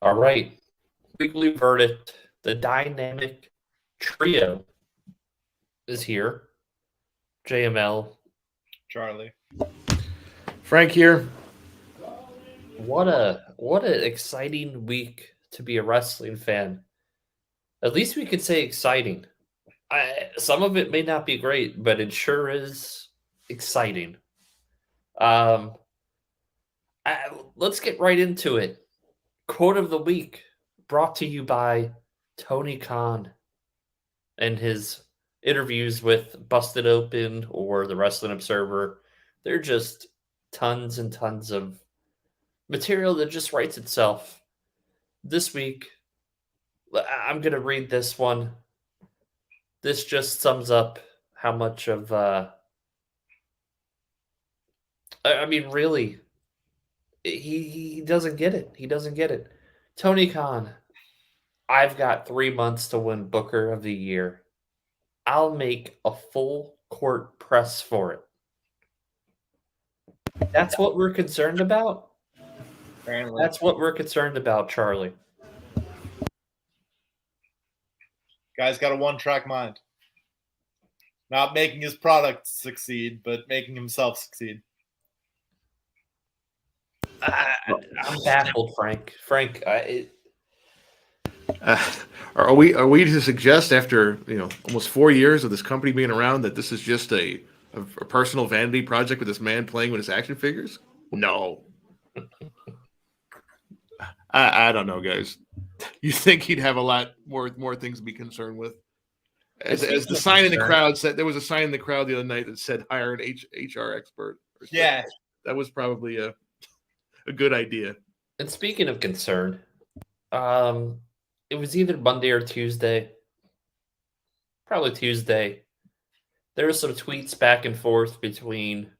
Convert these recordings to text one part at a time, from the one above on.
All right. Weekly verdict. The dynamic trio is here. JML. Charlie. Frank here. What an exciting week to be a wrestling fan. At least we could say exciting. Some of it may not be great, but it sure is exciting. Um, let's get right into it. Quote of the week brought to you by Tony Khan and his interviews with Busted Open or the Wrestling Observer. They're just tons and tons of material that just writes itself. This week, I'm going to read this one. This just sums up how much of, really, he doesn't get it. He doesn't get it. Tony Khan, I've got 3 months to win Booker of the Year. I'll make a full court press for it. That's what we're concerned about? Apparently. That's what we're concerned about, Charlie. Guy's got a one-track mind. Not making his product succeed, but making himself succeed. I'm baffled, Frank. Frank, Are we to suggest after almost 4 years of this company being around that this is just a personal vanity project with this man playing with his action figures? No. I don't know, guys. You think he'd have a lot more things to be concerned with? As the sign in the crowd said, there was a sign in the crowd the other night that said hire an HR expert. Yeah. That was probably a good idea. and speaking of concern, it was either Monday or Tuesday. Probably Tuesday. There were some tweets back and forth between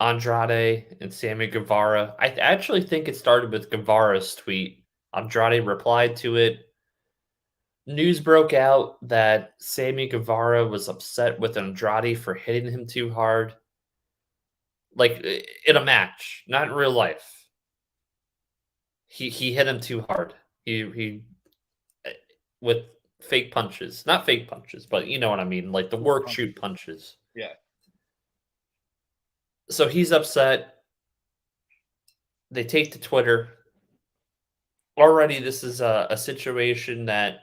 Andrade and Sammy Guevara. I actually think it started with Guevara's tweet. Andrade replied to it. News broke out that Sammy Guevara was upset with Andrade for hitting him too hard. Like in a match, not in real life. He hit him too hard. He with fake punches. Not fake punches, but you know what I mean, like the work shoot punches. Yeah. So he's upset. They take to Twitter. Already, this is a situation that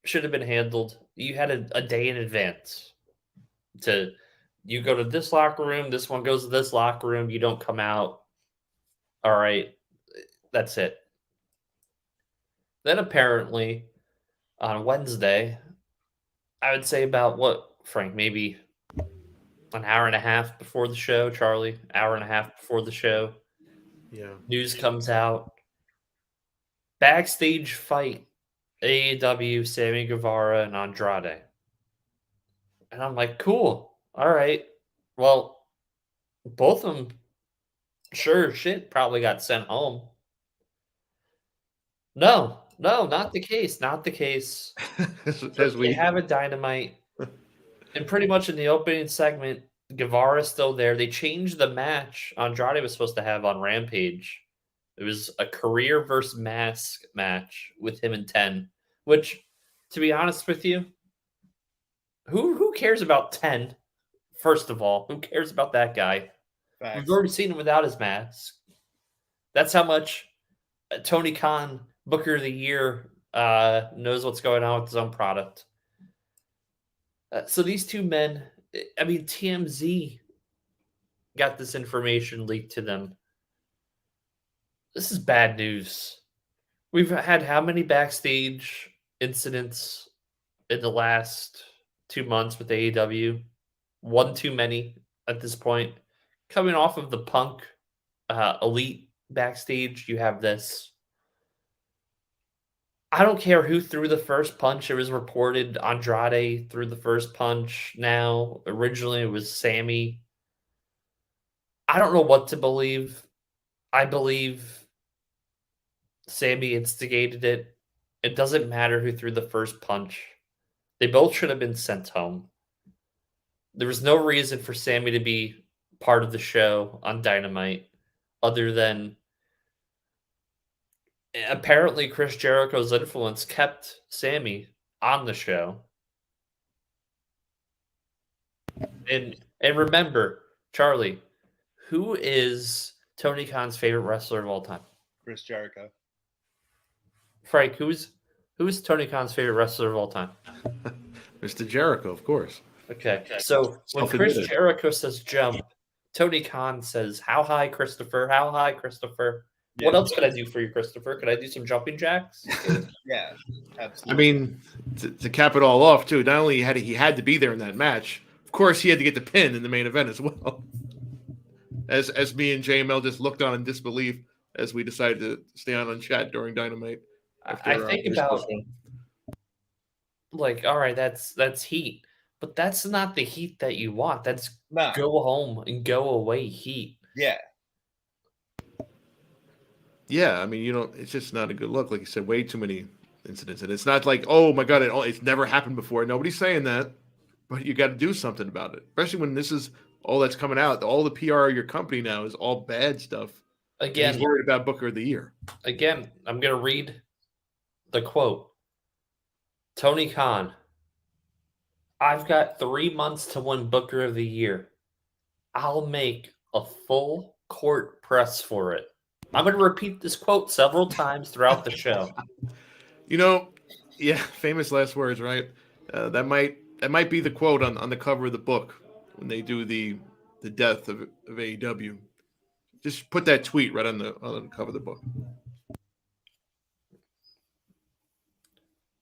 should have been handled. You had a day in advance you go to this locker room, this one goes to this locker room, you don't come out. All right, that's it. Then apparently on Wednesday, I would say about what, Frank, maybe an hour and a half before the show, Charlie, hour and a half before the show. Yeah. News comes out. Backstage fight. AEW, Sammy Guevara, and Andrade. And I'm like, cool. All right. Well, both of them, sure shit, probably got sent home. No, not the case. Not the case. As we have a Dynamite. And pretty much in the opening segment, Guevara's still there. They changed the match Andrade was supposed to have on Rampage. It was a career versus mask match with him and 10, which, to be honest with you, who cares about 10? First of all, who cares about that guy? Facts. We've already seen him without his mask. That's how much Tony Khan, Booker of the Year, knows what's going on with his own product. So these two men, I mean, TMZ got this information leaked to them. This is bad news. We've had how many backstage incidents in the last 2 months with AEW? One too many at this point. Coming off of the Punk Elite backstage, you have this. I don't care who threw the first punch. It was reported Andrade threw the first punch. Now, originally it was Sammy. I don't know what to believe. I believe Sammy instigated it. It doesn't matter who threw the first punch. They both should have been sent home. There was no reason for Sammy to be part of the show on Dynamite other than Apparently, Chris Jericho's influence kept Sammy on the show. And remember, Charlie, who is Tony Khan's favorite wrestler of all time? Chris Jericho. Frank, who's Tony Khan's favorite wrestler of all time? Mr. Jericho, of course. Okay. So when Chris Self-admitted. Jericho says jump, Tony Khan says, "How high, Christopher? How high, Christopher? Yeah. What else could I do for you, Christopher? Could I do some jumping jacks?" Yeah, I absolutely. mean, to cap it all off, too, not only he had to be there in that match, of course, he had to get the pin in the main event as well. As me and JML just looked on in disbelief as we decided to stay on chat during Dynamite. I think about like, all right, that's heat, but that's not the heat that you want. That's No. go home and go away heat. Yeah. Yeah, I mean, it's just not a good look. Like you said, way too many incidents, and it's not like, oh my god, it's never happened before. Nobody's saying that, but you got to do something about it, especially when this is all that's coming out. All the PR of your company now is all bad stuff. Again, he's worried about Booker of the Year. Again, I'm gonna read the quote. Tony Khan, I've got 3 months to win Booker of the Year. I'll make a full court press for it. I'm going to repeat this quote several times throughout the show. Yeah, famous last words, right? That might be the quote on the cover of the book when they do the death of AEW. Just put that tweet right on the cover of the book.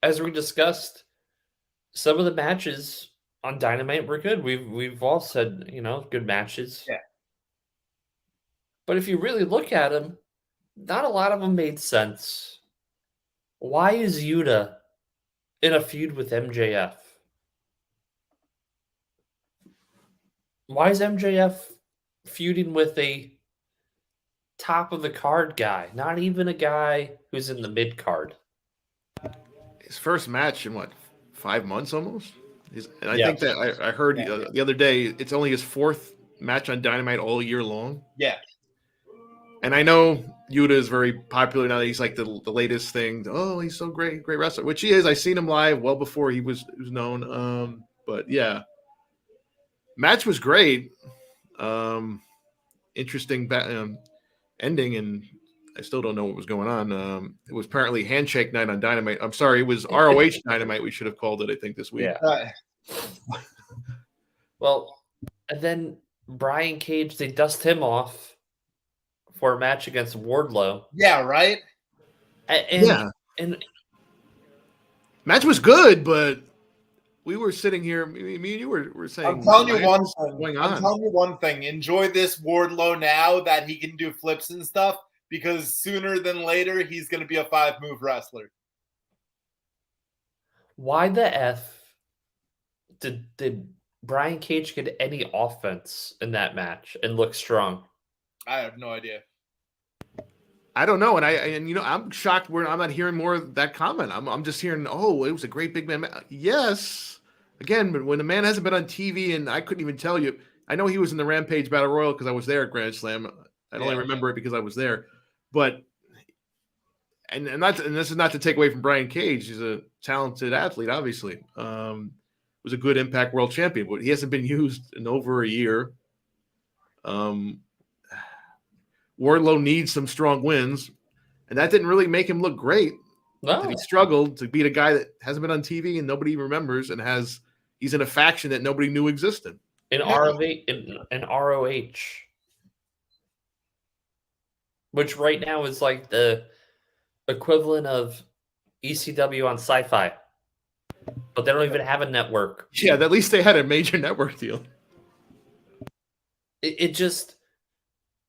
As we discussed, some of the matches on Dynamite were good. We've all said, good matches. Yeah. But if you really look at them, not a lot of them made sense. Why is Yuta in a feud with MJF? Why is MJF feuding with a top of the card guy? Not even a guy who's in the mid card. His first match in 5 months almost? I think that I heard the other day, it's only his fourth match on Dynamite all year long. Yeah. And I know Yuta is very popular now that he's like the latest thing. Oh, he's so great wrestler, which he is. I seen him live well before he was known. But yeah, match was great. Interesting ending, and I still don't know what was going on. It was apparently handshake night on Dynamite. I'm sorry, it was ROH Dynamite. We should have called it, I think, this week. Yeah. Well, and then Brian Cage, they dust him off for a match against Wardlow. Yeah, right? And match was good, but we were sitting here, me and you were saying, I'm telling you one thing. Enjoy this Wardlow now that he can do flips and stuff, because sooner than later, he's going to be a 5-move wrestler. Why the F did Brian Cage get any offense in that match and look strong? I have no idea. I don't know, and I'm shocked I'm not hearing more of that comment. I'm just hearing, oh, it was a great big man. Yes, again, but when the man hasn't been on TV, and I couldn't even tell you. I know he was in the Rampage Battle Royal because I was there at Grand Slam. I only remember it because I was there, but and this is not to take away from Brian Cage. He's a talented athlete, obviously. Was a good Impact World Champion, but he hasn't been used in over a year. Wardlow needs some strong wins, and that didn't really make him look great. No. He struggled to beat a guy that hasn't been on TV and nobody remembers, and he's in a faction that nobody knew existed. In ROH, which right now is like the equivalent of ECW on Sci-Fi, but they don't even have a network. Yeah, at least they had a major network deal.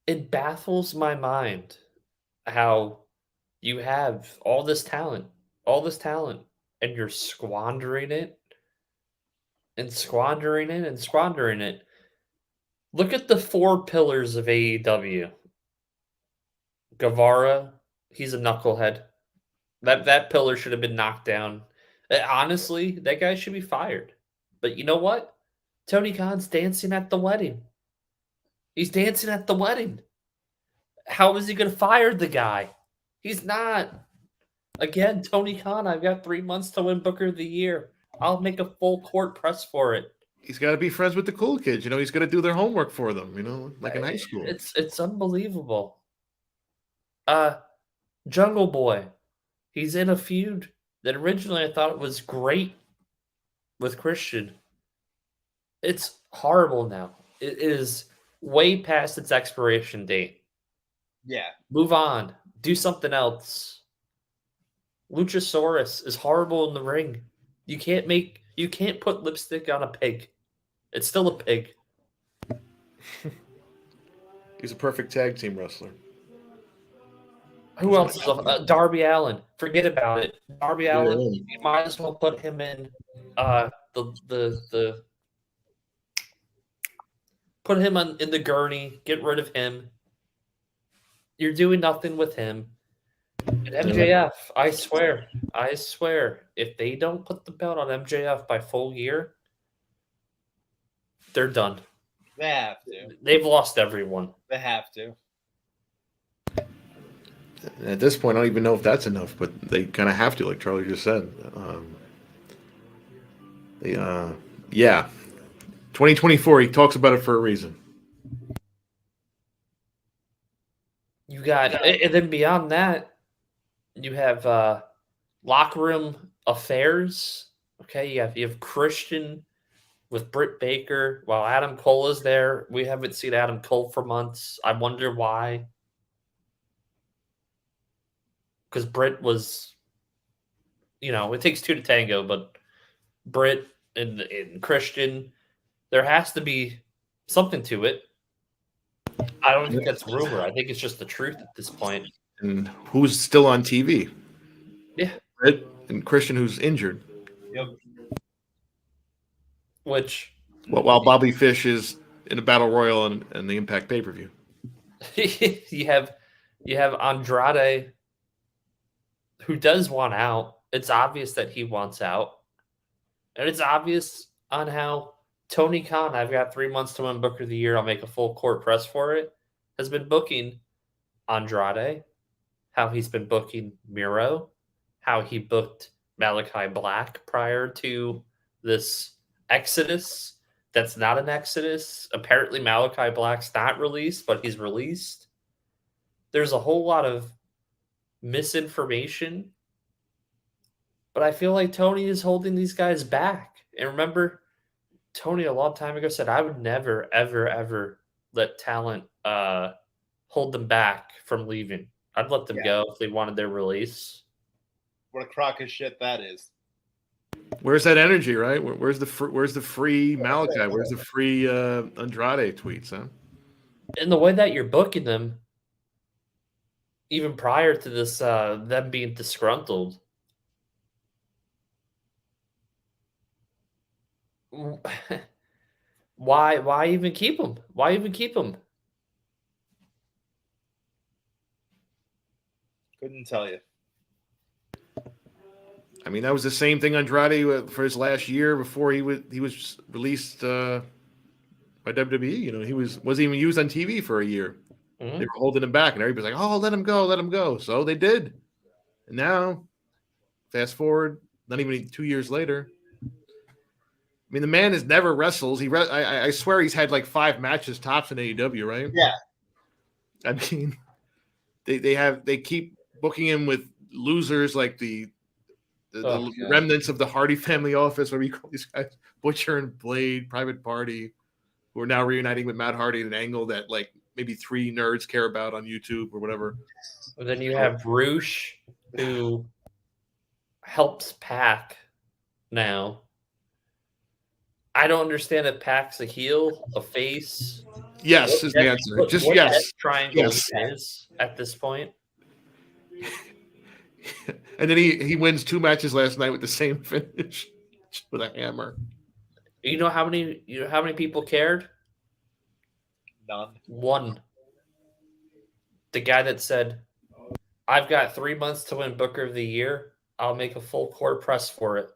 It baffles my mind how you have all this talent, and you're squandering it. Look at the 4 pillars of AEW. Guevara, he's a knucklehead. That pillar should have been knocked down. Honestly, that guy should be fired. But you know what? Tony Khan's dancing at the wedding. He's dancing at the wedding. How is he going to fire the guy? He's not. Again, Tony Khan, I've got 3 months to win Booker of the Year. I'll make a full court press for it. He's got to be friends with the cool kids. He's got to do their homework for them, like in high school. It's unbelievable. Jungle Boy, he's in a feud that originally I thought was great with Christian. It's horrible now. It is way past its expiration date. Yeah. Move on. Do something else. Luchasaurus is horrible in the ring. You can't put lipstick on a pig. It's still a pig. He's a perfect tag team wrestler. Who else is Darby Allin? Forget about it. Darby Allin. You might as well put him in put him in the gurney. Get rid of him. You're doing nothing with him. And MJF, I swear, if they don't put the belt on MJF by full year, they're done. They have to. They've lost everyone. They have to. At this point, I don't even know if that's enough, but they kind of have to, like Charlie just said. Yeah. 2024, he talks about it for a reason. You got, and then beyond that, you have locker room affairs. Okay, you have Christian with Britt Baker while Adam Cole is there. We haven't seen Adam Cole for months. I wonder why. Because Britt was, it takes two to tango, but Britt and Christian, there has to be something to it. I don't think that's rumor. I think it's just the truth at this point. And who's still on TV? Yeah. Britt and Christian, who's injured. Yep. Which? While Bobby Fish is in a battle royal and the Impact pay-per-view. you have Andrade, who does want out. It's obvious that he wants out. And it's obvious on how Tony Khan, I've got 3 months to win Booker of the Year, I'll make a full court press for it, has been booking Andrade, how he's been booking Miro, how he booked Malachi Black prior to this exodus. That's not an exodus. Apparently Malachi Black's not released, but he's released. There's a whole lot of misinformation, but I feel like Tony is holding these guys back. And remember, Tony a long time ago said, I would never, ever, ever let talent hold them back from leaving. I'd let them go if they wanted their release. What a crock of shit that is. Where's that energy, right? Where's the free Malachi? Where's the free Andrade tweets, huh? And the way that you're booking them, even prior to this, them being disgruntled, why even keep them? Why even keep them? Couldn't tell you. I mean, that was the same thing Andrade for his last year before he was released by WWE. He wasn't even used on TV for a year. Mm-hmm. They were holding him back, and everybody's like, "Oh, let him go." So they did, and now, fast forward, not even 2 years later. I mean, the man has never wrestles. I swear he's had like 5 matches tops in AEW, right? Yeah. I mean, they keep booking him with losers like the remnants of the Hardy family office, whatever you call these guys, Butcher and Blade, Private Party, who are now reuniting with Matt Hardy in an angle that like maybe 3 nerds care about on YouTube or whatever. And then you have Roosh, who helps Pac now. I don't understand if Pac's a heel, a face. Yes, is the answer. Just yes. Triangle is at this point. And then he wins 2 matches last night with the same finish with a hammer. You know how many people cared? None. 1. The guy that said, I've got 3 months to win Booker of the Year. I'll make a full court press for it.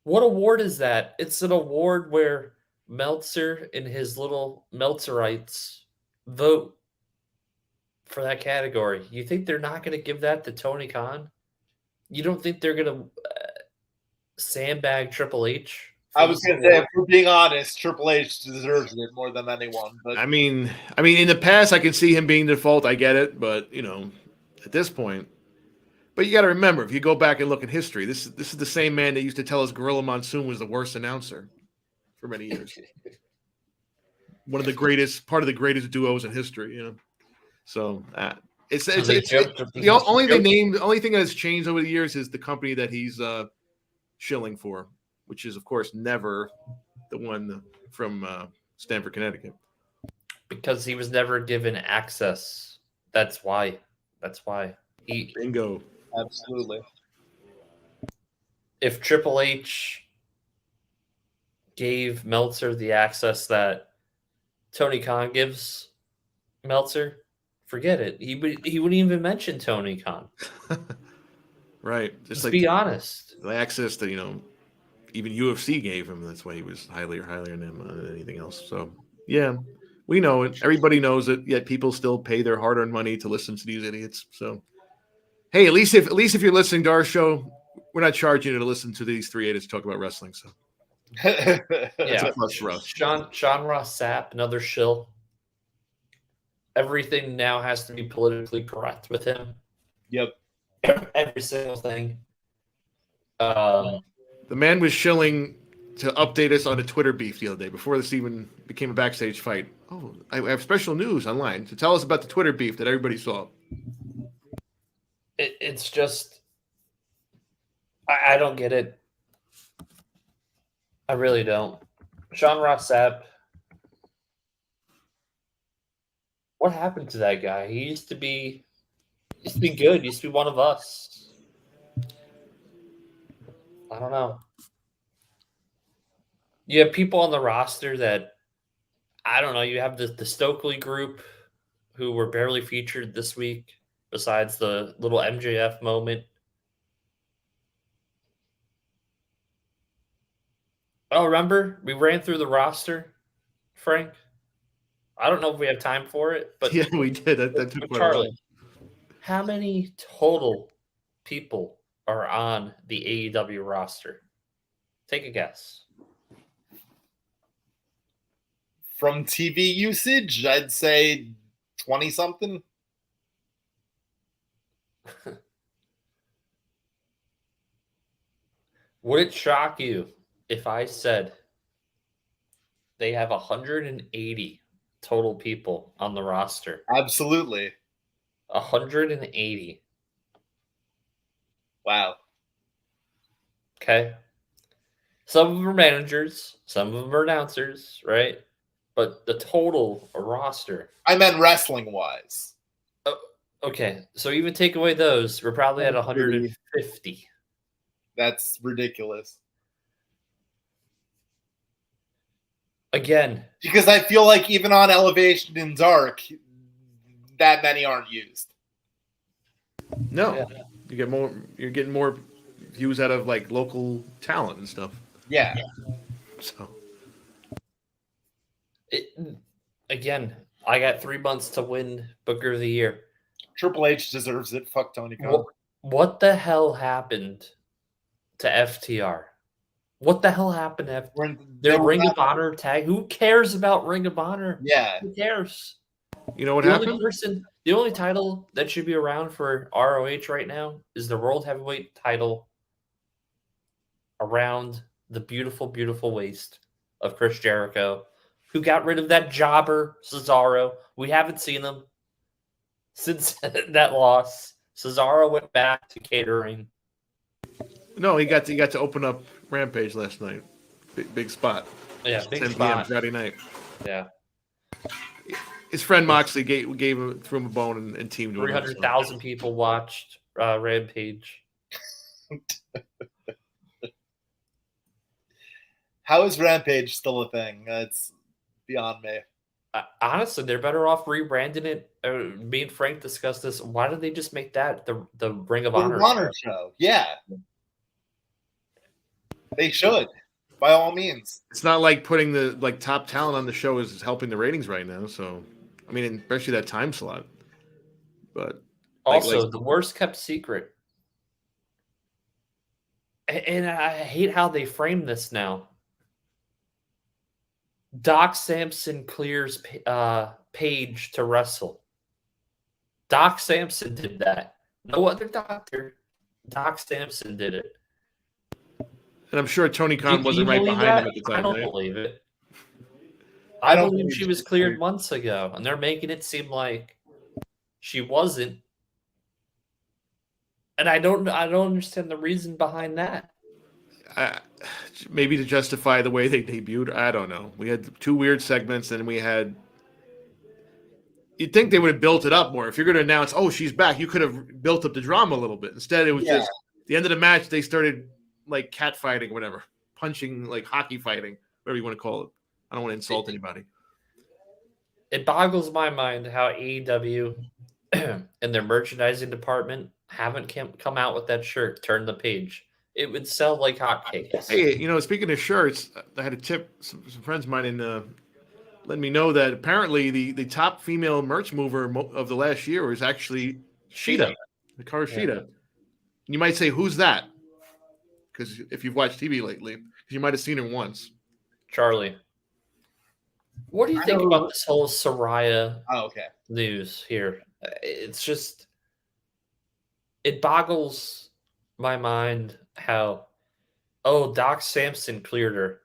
What award is that? It's an award where Meltzer and his little Meltzerites vote for that category. You think they're not going to give that to Tony Khan? You don't think they're going to sandbag Triple H? I was going to say, if we're being honest, Triple H deserves it more than anyone. But I mean, in the past, I can see him being default. I get it, but at this point. But you got to remember, if you go back and look at history, this is the same man that used to tell us Gorilla Monsoon was the worst announcer for many years. Part of the greatest duos in history. So it's the only thing that has changed over the years is the company that he's shilling for, which is of course never the one from Stamford, Connecticut, because he was never given access. That's why. Bingo. Absolutely. If Triple H gave Meltzer the access that Tony Khan gives Meltzer, forget it. He wouldn't even mention Tony Khan. Right. Just be honest. The access that even UFC gave him. That's why he was higher than him than anything else. So yeah, we know it. Everybody knows it. Yet people still pay their hard-earned money to listen to these idiots. So hey, at least if you're listening to our show, we're not charging you to listen to these three idiots talk about wrestling. So yeah, a plus for us. Sean Ross Sapp, another shill. Everything now has to be politically correct with him. Yep. Every single thing. The man was shilling to update us on a Twitter beef the other day before this even became a backstage fight. Oh, I have special news online to tell us about the Twitter beef that everybody saw. It's just, I don't get it. I really don't. Sean Ross Sapp. What happened to that guy? He used to be good. He used to be one of us. I don't know. You have people on the roster that, I don't know, you have the Stokely group who were barely featured this week, besides the little MJF moment. Oh, remember? We ran through the roster, Frank. I don't know if we have time for it, but yeah, we did. That took Charlie, how many total people are on the AEW roster? Take a guess. From TV usage, I'd say 20-something. Would it shock you if I said they have 180 total people on the roster? Absolutely. 180. Wow. Okay. Some of them are managers, some of them are announcers, right? But the total roster. I meant wrestling-wise. Okay, so even take away those, we're probably at 150. That's ridiculous. Again. Because I feel like even on Elevation in Dark, that many aren't used. No. Yeah. You're getting more views out of like local talent and stuff. Yeah. So again, I got 3 months to win Booker of the Year. Triple H deserves it. Fuck Tony Khan. What the hell happened to FTR? What the hell happened to their Ring of Honor tag? Who cares about Ring of Honor? Yeah. Who cares? You know what happened? The only title that should be around for ROH right now is the World Heavyweight title around the beautiful, beautiful waist of Chris Jericho, who got rid of that jobber, Cesaro. We haven't seen him since that loss. Cesaro went back to catering. No, he got to open up Rampage last night. Big spot. Yeah, big 10 spot. PM Friday night. Yeah. His friend Moxley threw him a bone and teamed with him. 300,000 people watched Rampage. How is Rampage still a thing? It's beyond me. Honestly, they're better off rebranding it. Me and Frank discussed this. Why did they just make that the Ring of Honor show? Yeah. They should, by all means. It's not like putting the top talent on the show is helping the ratings right now. So, I mean, especially that time slot. But also, the worst kept secret. And I hate how they frame this now. Doc Samson clears Paige to wrestle. Doc Samson did that. No other doctor. Doc Samson did it. And I'm sure Tony Khan wasn't right behind him at the time. I don't believe it. I believe she was cleared months ago, and they're making it seem like she wasn't. And I don't understand the reason behind that. Maybe to justify the way they debuted. I don't know. We had 2 weird segments, and we had. You'd think they would have built it up more. If you're going to announce, "Oh, she's back," you could have built up the drama a little bit. Instead, it was just the end of the match. They started like cat fighting, whatever, punching, like hockey fighting, whatever you want to call it. I don't want to insult anybody. It boggles my mind how AEW and their merchandising department haven't come out with that shirt. Turn the page. It would sell like hotcakes. Hey, speaking of shirts, I had a tip. Some friends of mine let me know that apparently the top female merch mover of the last year was actually Sheeta, Hikaru Shida. You might say, who's that? Because if you've watched TV lately, you might have seen her once. Charlie, what do you think about this whole Saraya news here? It's just, it boggles my mind how, Doc Samson cleared her.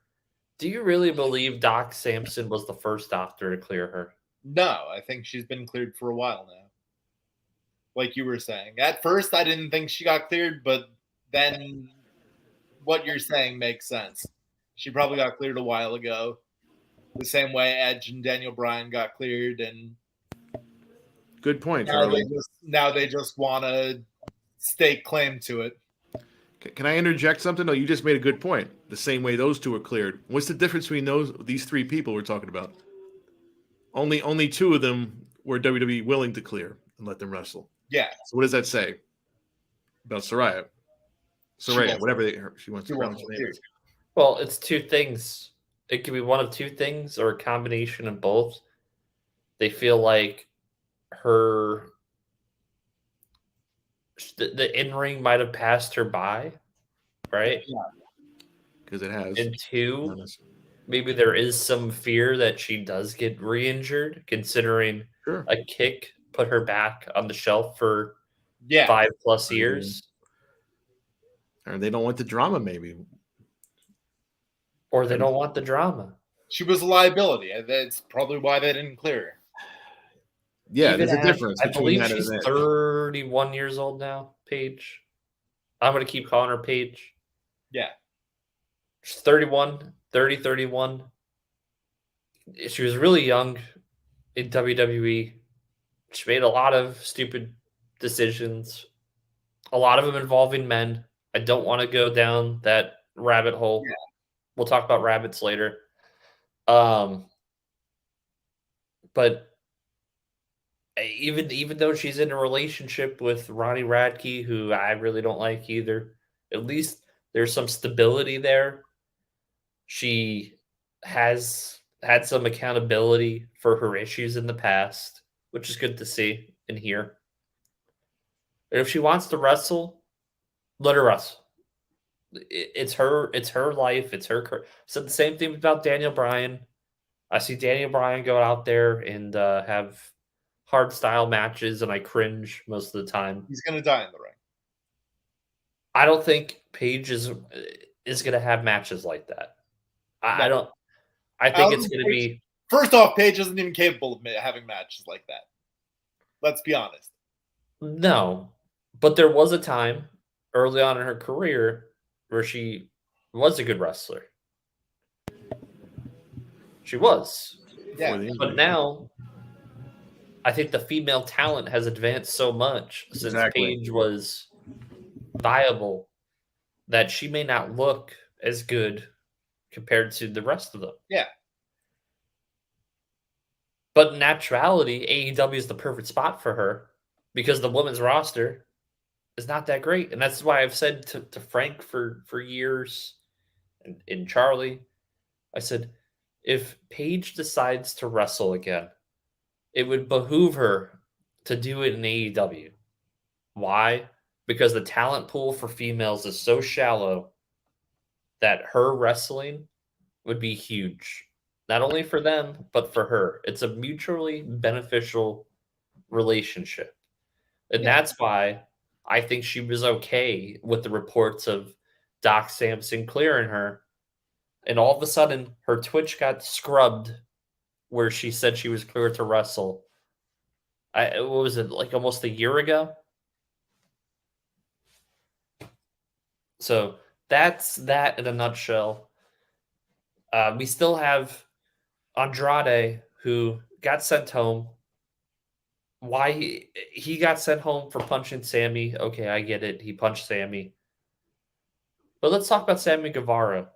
Do you really believe Doc Samson was the first doctor to clear her? No, I think she's been cleared for a while now. Like you were saying. At first, I didn't think she got cleared, but then what you're saying makes sense. She probably got cleared a while ago. The same way Edge and Daniel Bryan got cleared. And good point, Charlie. Now they just want to stake claim to it. Can I interject something? No, you just made a good point. The same way those 2 were cleared. What's the difference between these 3 people we're talking about? Only 2 of them were WWE willing to clear and let them wrestle. Yeah. So what does that say about Saraya? Whatever she wants to pronounce her name. Well, it's 2 things. It could be one of 2 things or a combination of both. They feel like the in-ring might have passed her by, right? Yeah. Because it has. And 2, maybe there is some fear that she does get re-injured, considering a kick put her back on the shelf for 5+ years. Or they don't want the drama, maybe. Or they don't want the drama. She was a liability. That's probably why they didn't clear her. Yeah, there's a difference. I believe she's 31 years old now, Paige. I'm going to keep calling her Paige. Yeah. She's 31. She was really young in WWE. She made a lot of stupid decisions, a lot of them involving men. I don't want to go down that rabbit hole. Yeah. We'll talk about rabbits later. But even though she's in a relationship with Ronnie Radke, who I really don't like either, at least there's some stability there. She has had some accountability for her issues in the past, which is good to see and hear. And if she wants to wrestle, let her wrestle. It's her life. It's her. So the same thing about Daniel Bryan. I see Daniel Bryan go out there and have hard style matches, and I cringe most of the time. He's gonna die in the ring. I don't think Paige is gonna have matches like that. I don't. I think it's gonna be. First off, Paige isn't even capable of having matches like that. Let's be honest. No, but there was a time early on in her career where she was a good wrestler. She was. Yeah. But now, I think the female talent has advanced so much since Paige was viable that she may not look as good compared to the rest of them. Yeah. But in actuality, AEW is the perfect spot for her because the women's roster is not that great. And that's why I've said to Frank for years and Charlie, I said, if Paige decides to wrestle again, it would behoove her to do it in AEW. Why? Because the talent pool for females is so shallow that her wrestling would be huge. Not only for them, but for her. It's a mutually beneficial relationship. And Yeah. that's why I think she was okay with the reports of Doc Samson clearing her. And all of a sudden, her Twitch got scrubbed where she said she was cleared to wrestle. What was it, like almost a year ago? So that's that in a nutshell. We still have Andrade, who got sent home. Why he got sent home for punching Sammy? Okay, I get it. He punched Sammy. But let's talk about Sammy Guevara.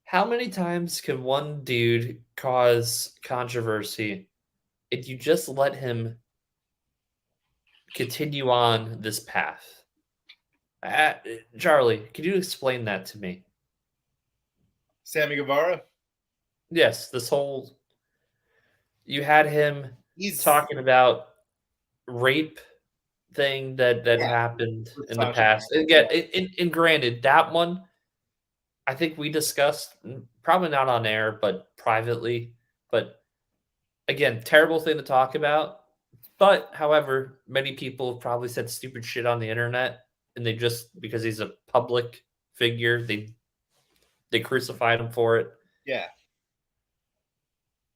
How many times can one dude cause controversy if you just let him continue on this path? Charlie, can you explain that to me? Sammy Guevara. Yes, this whole you had him He's talking about rape thing that Yeah, happened with in the Sasha past. And again, and granted, that one I think we discussed probably not on air, but privately. But again, terrible thing to talk about. But however, many people have probably said stupid shit on the internet, and they just because he's a public figure, they crucified him for it. Yeah.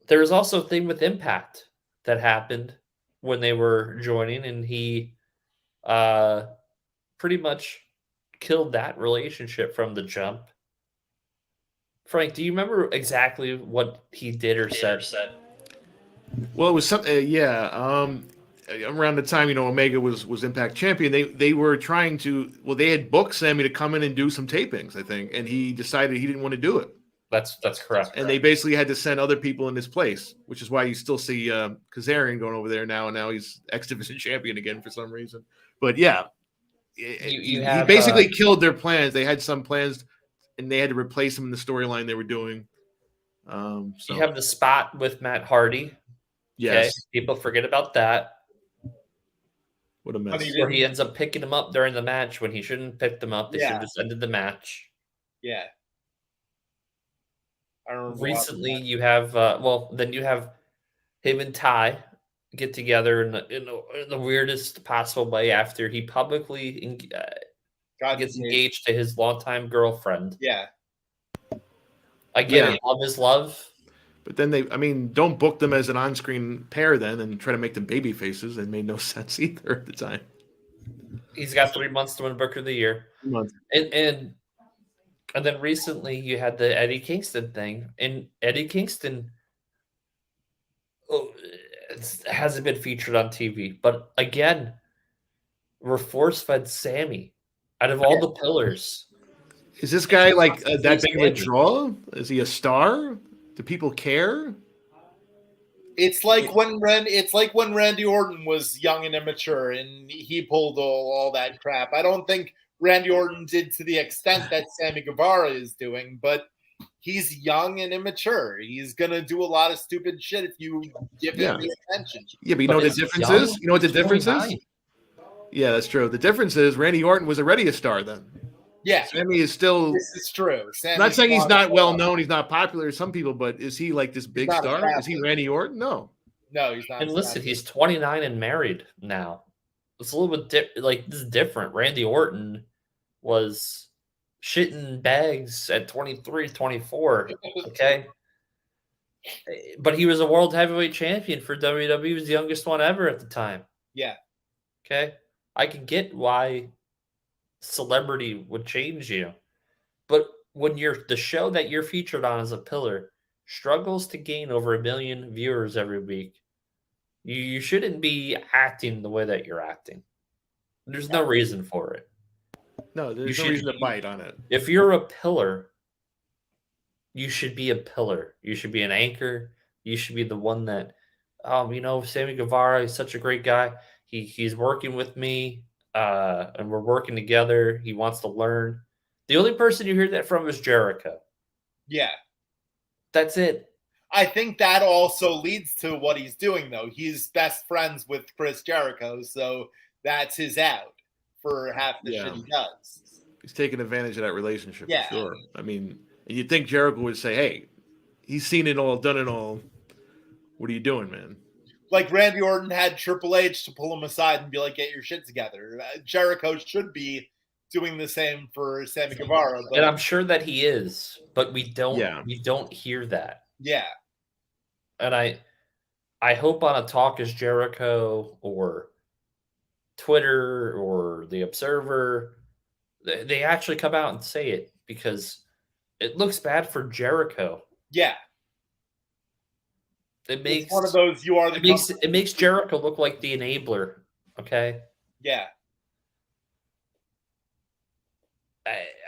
There was also a thing with Impact that happened when they were joining, and he pretty much killed that relationship from the jump. Frank, do you remember exactly what he did or said? Well, it was something. Yeah. Around the time Omega was Impact champion, they were trying to. Well, they had booked Sammy to come in and do some tapings, I think, and he decided he didn't want to do it. That's correct. And they basically had to send other people in his place, which is why you still see Kazarian going over there now, and now he's X Division champion again for some reason. But yeah, he basically killed their plans. They had some plans, and they had to replace him in the storyline they were doing. So you have the spot with Matt Hardy. Yes. Okay? People forget about that. What a mess. Where he ends up picking him up during the match when he shouldn't have picked him up. They should have just ended the match. Yeah. I remember recently you have then you have him and Ty get together in the weirdest possible way after he publicly gets engaged to his longtime girlfriend. Yeah. I get it. Love is love. But then don't book them as an on-screen pair then and try to make them baby faces. It made no sense either at the time. He's got 3 months to win Booker of the Year. 3 months. And then recently you had the Eddie Kingston thing. And Eddie Kingston hasn't been featured on TV. But again, we're force-fed Sammy out of all the pillars. Is this guy like that big of a draw? Is he a star? Do people care? It's like when Randy Orton was young and immature and he pulled all that crap. I don't think Randy Orton did to the extent that Sammy Guevara is doing, but he's young and immature. He's gonna do a lot of stupid shit if you give him the attention. Yeah, but you know what the difference is? You know what the difference is? Yeah, that's true. The difference is Randy Orton was already a star then. Yeah. Sammy is still. This is true. I'm not saying he's not well known, he's not popular to some people, but is he like this big star? Is he Randy Orton? No. No, he's not. And listen, he's 29 and married now. It's a little bit this is different. Randy Orton was shitting bags at 23, 24. Okay. But he was a world heavyweight champion for WWE. He was the youngest one ever at the time. Yeah. Okay. I can get why celebrity would change you. But when the show that you're featured on as a pillar struggles to gain over 1 million viewers every week, you shouldn't be acting the way that you're acting. There's no reason for it. No, there's no reason to bite on it. If you're a pillar, you should be a pillar. You should be an anchor. You should be the one that, Sammy Guevara is such a great guy. He's working with me, and we're working together. He wants to learn. The only person you hear that from is Jericho. Yeah. That's it. I think that also leads to what he's doing, though. He's best friends with Chris Jericho, so that's his out for half the shit he does. He's taking advantage of that relationship for Yeah. sure. I mean, and you'd think Jericho would say, "Hey, he's seen it all, done it all. What are you doing, man?" Like Randy Orton had Triple H to pull him aside and be like, "Get your shit together." Jericho should be doing the same for Sammy Guevara, but And I'm sure that he is, but we Yeah. don't hear that. yeah, And I hope on a Talk is Jericho or Twitter or the Observer, they actually come out and say it, because it looks bad for Jericho. yeah. It makes It's one of those you are the it makes Jericho look like the enabler. Okay. yeah.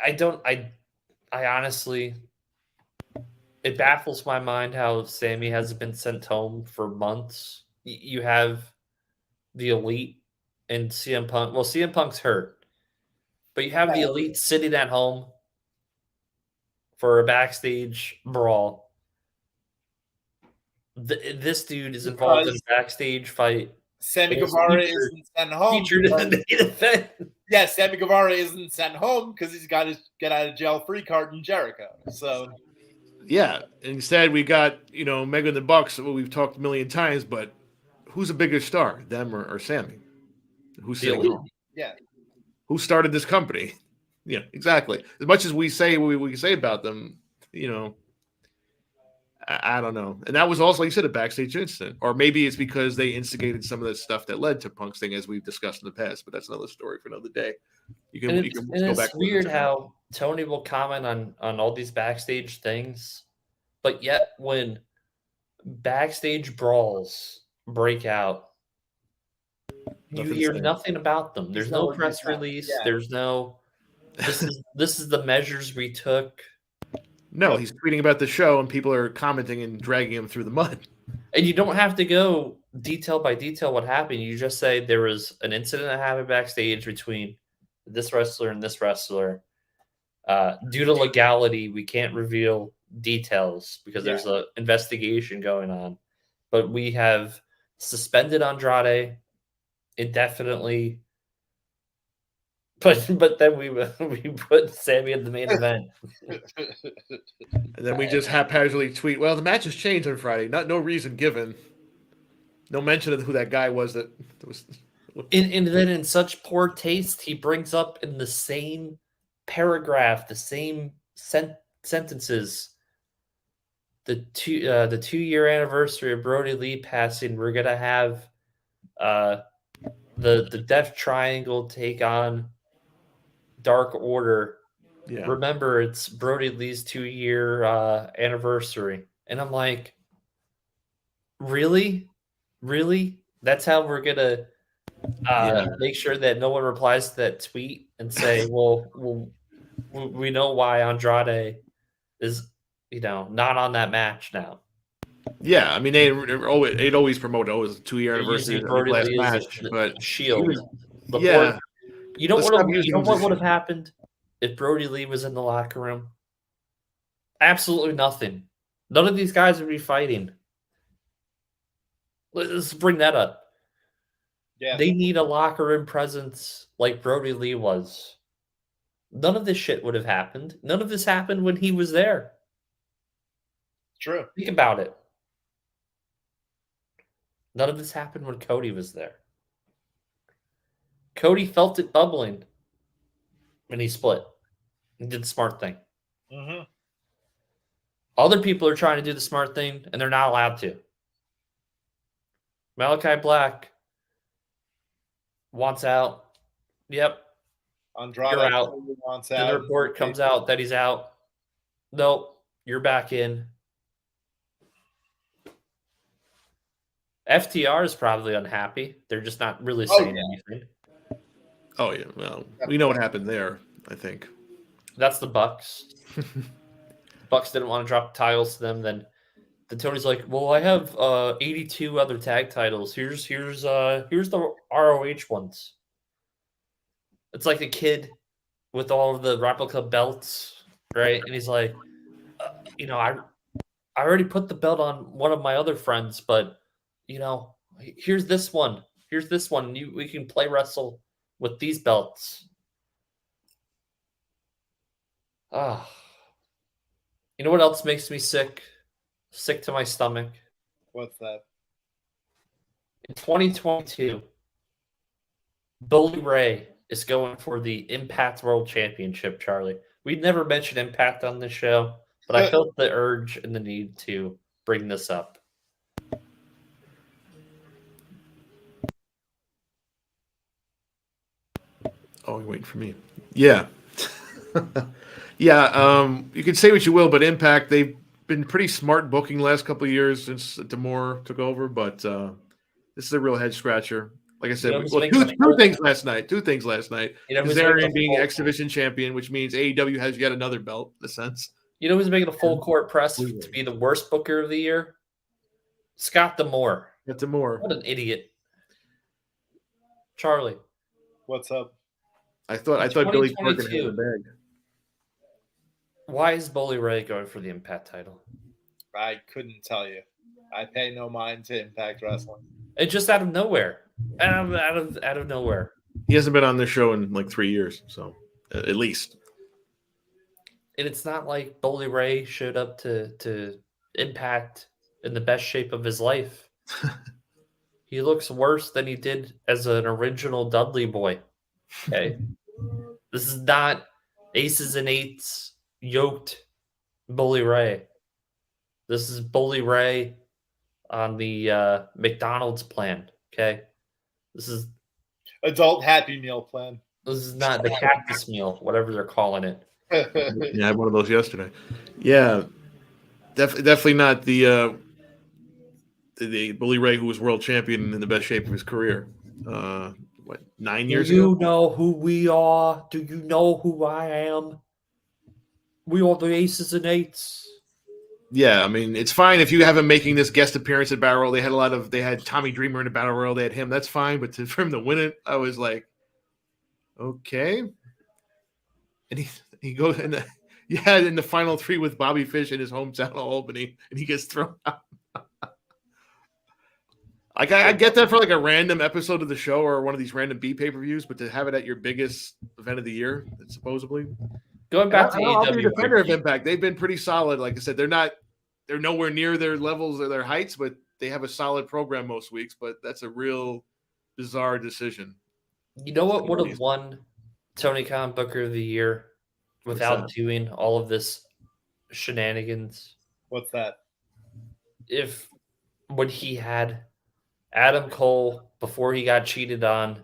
I honestly, it baffles my mind how Sammy hasn't been sent home for months. You have the Elite and CM Punk. Well, CM Punk's hurt, but you have the Elite sitting at home for a backstage brawl. This dude is involved in a backstage fight. Sammy Guevara isn't sent home. Featured in the main event. Yeah, Sammy Guevara isn't sent home because he's got his get out of jail free card in Jericho. So yeah, instead we got Mega and the Bucks. Well, we've talked a million times, but who's a bigger star, them or Sammy? Who's The sitting Elite. home? Yeah. Who started this company? Yeah, exactly. As much as we say what we say about them, I don't know. And that was also, like you said, a backstage incident. Or maybe it's because they instigated some of the stuff that led to Punk's thing, as we've discussed in the past. But that's another story for another day. You can go back. It's weird how Tony will comment on all these backstage things, but yet when backstage brawls break out, you hear nothing about them. There's no press release. Yeah. There's no. This is the measures we took. No, he's tweeting about the show, and people are commenting and dragging him through the mud. And you don't have to go detail by detail what happened. You just say there was an incident that happened backstage between this wrestler and this wrestler. Due to legality, we can't reveal details because there's an investigation going on. But we have suspended Andrade indefinitely. But then we put Sammy in the main event. And then we just haphazardly tweet, well, the match has changed on Friday. No reason given. No mention of who that guy was that was. And then in such poor taste, he brings up in the same paragraph, the same sentences, the 2-year anniversary of Brody Lee passing. We're gonna have the Death Triangle take on Dark Order. Yeah. Remember, it's Brody Lee's 2-year anniversary. And I'm like, really? That's how we're going to make sure that no one replies to that tweet and say, well, we know why Andrade is, not on that match now. Yeah, I mean, they'd always promote a 2-year anniversary of the last match, but Shield. Yeah. You know what would have happened if Brody Lee was in the locker room? Absolutely nothing. None of these guys would be fighting. Let's bring that up. Yeah. They need a locker room presence like Brody Lee was. None of this shit would have happened. None of this happened when he was there. True. Think about it. None of this happened when Cody was there. Cody felt it bubbling when he split. He did the smart thing. Mm-hmm. Other people are trying to do the smart thing, and they're not allowed to. Malachi Black wants out. Yep. Andrade You're out. Wants Then out. the report comes out that he's out. Nope. You're back in. FTR is probably unhappy. They're just not really saying anything. Oh, yeah. Well, we know what happened there, I think. That's the Bucks. Bucks didn't want to drop titles to them. Then Tony's like, well, I have 82 other tag titles. Here's the ROH ones. It's like a kid with all of the replica belts, right? And he's like, I already put the belt on one of my other friends, but here's this one. Here's this one. We can play wrestle with these belts. Ah, you know what else makes me sick? Sick to my stomach. What's that? In 2022, Bully Ray is going for the Impact World Championship, Charlie. We'd never mentioned Impact on this show, but I felt the urge and the need to bring this up. Oh, you're waiting for me. Yeah. Yeah, you can say what you will, but Impact, they've been pretty smart booking last couple of years since Demore took over, but this is a real head scratcher. Like I said, who's well, making two things last night. Two things last night. who's making Kazarian a being full- X Division champion, which means AEW has yet another belt, in a sense. You know who's making a full court press to be the worst booker of the year? Scott Demore. That's Demore. What an idiot. Charlie. What's up? I thought Billy Corgan had the bag. Why is Bully Ray going for the Impact title? I couldn't tell you. I pay no mind to Impact Wrestling. It just out of nowhere. Out of nowhere. He hasn't been on this show in like 3 years, so at least. And it's not like Bully Ray showed up to Impact in the best shape of his life. He looks worse than he did as an original Dudley boy. Okay. This is not Aces and Eights yoked Bully Ray. This is Bully Ray on the McDonald's plan. Okay. This is adult Happy Meal plan. This is not the cactus meal, whatever they're calling it. Yeah, I had one of those yesterday. Yeah, definitely not the Bully Ray who was world champion in the best shape of his career. 9 years ago? Do you know who we are? Do you know who I am? We are the Aces and Eights. Yeah, I mean, it's fine if you have him making this guest appearance at Battle Royal. They had Tommy Dreamer in the Battle Royal. They had him. That's fine. But for him to win it, I was like, okay. And he goes in the final 3 with Bobby Fish in his hometown of Albany, and he gets thrown out. Like I get that for like a random episode of the show or one of these random B pay-per-views, but to have it at your biggest event of the year, supposedly. Going back to I'll be a AEW, defender of Impact. They've been pretty solid. Like I said, they're nowhere near their levels or their heights, but they have a solid program most weeks. But that's a real bizarre decision. You know what would have won Tony Khan Booker of the Year without doing all of this shenanigans? What's that? If when he had Adam Cole before he got cheated on,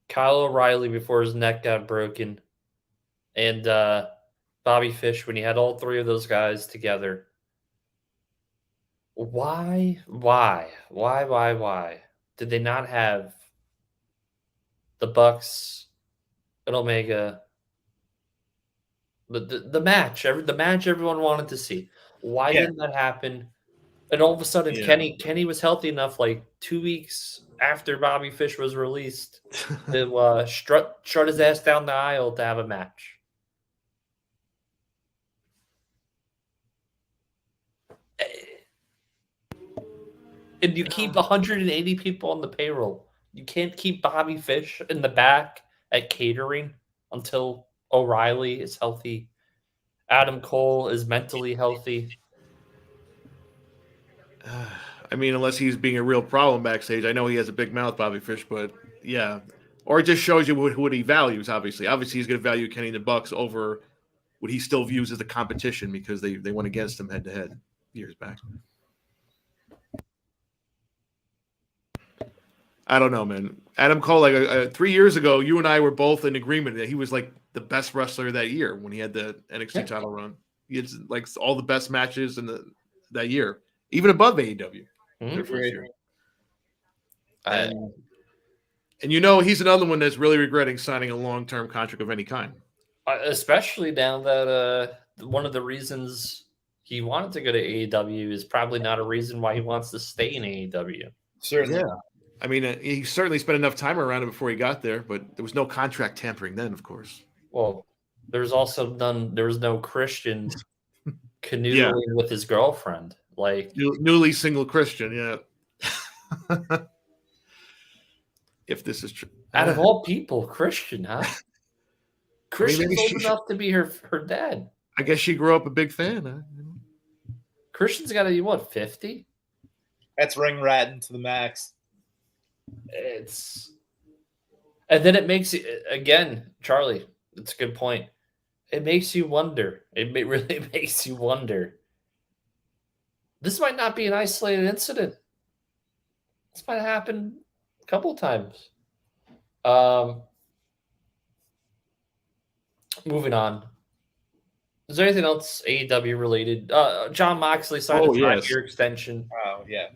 Kyle O'Reilly before his neck got broken, and Bobby Fish when he had all 3 of those guys together. Why did they not have the Bucks and Omega, the match everyone wanted to see? Why didn't that happen? And all of a sudden, Kenny was healthy enough, like 2 weeks after Bobby Fish was released, to strut his ass down the aisle to have a match. And you keep 180 people on the payroll. You can't keep Bobby Fish in the back at catering until O'Reilly is healthy. Adam Cole is mentally healthy. I mean, unless he's being a real problem backstage. I know he has a big mouth, Bobby Fish, but yeah. Or it just shows you what he values, obviously. Obviously, he's going to value Kenny and the Bucks over what he still views as the competition because they went against him head-to-head years back. I don't know, man. Adam Cole, like 3 years ago, you and I were both in agreement that he was like the best wrestler that year when he had the NXT title run. He had like all the best matches in that year, even above AEW. Their first year. And he's another one that's really regretting signing a long-term contract of any kind. Especially now that one of the reasons he wanted to go to AEW is probably not a reason why he wants to stay in AEW. Certainly. Yeah. I mean, he certainly spent enough time around it before he got there, but there was no contract tampering then, of course. Well, there was no Christian canoodling with his girlfriend. Like newly single Christian, yeah. If this is true. Out of all people, Christian, huh? Christian's old enough to be her dad. I guess she grew up a big fan. Huh? Christian's got to be, what, 50? That's ring ratting to the max. And then it makes it, again, Charlie, it's a good point. It makes you wonder. It really makes you wonder. This might not be an isolated incident. This might happen a couple times. Moving on. Is there anything else AEW related? John Moxley signed a 5-year extension. Oh, yeah.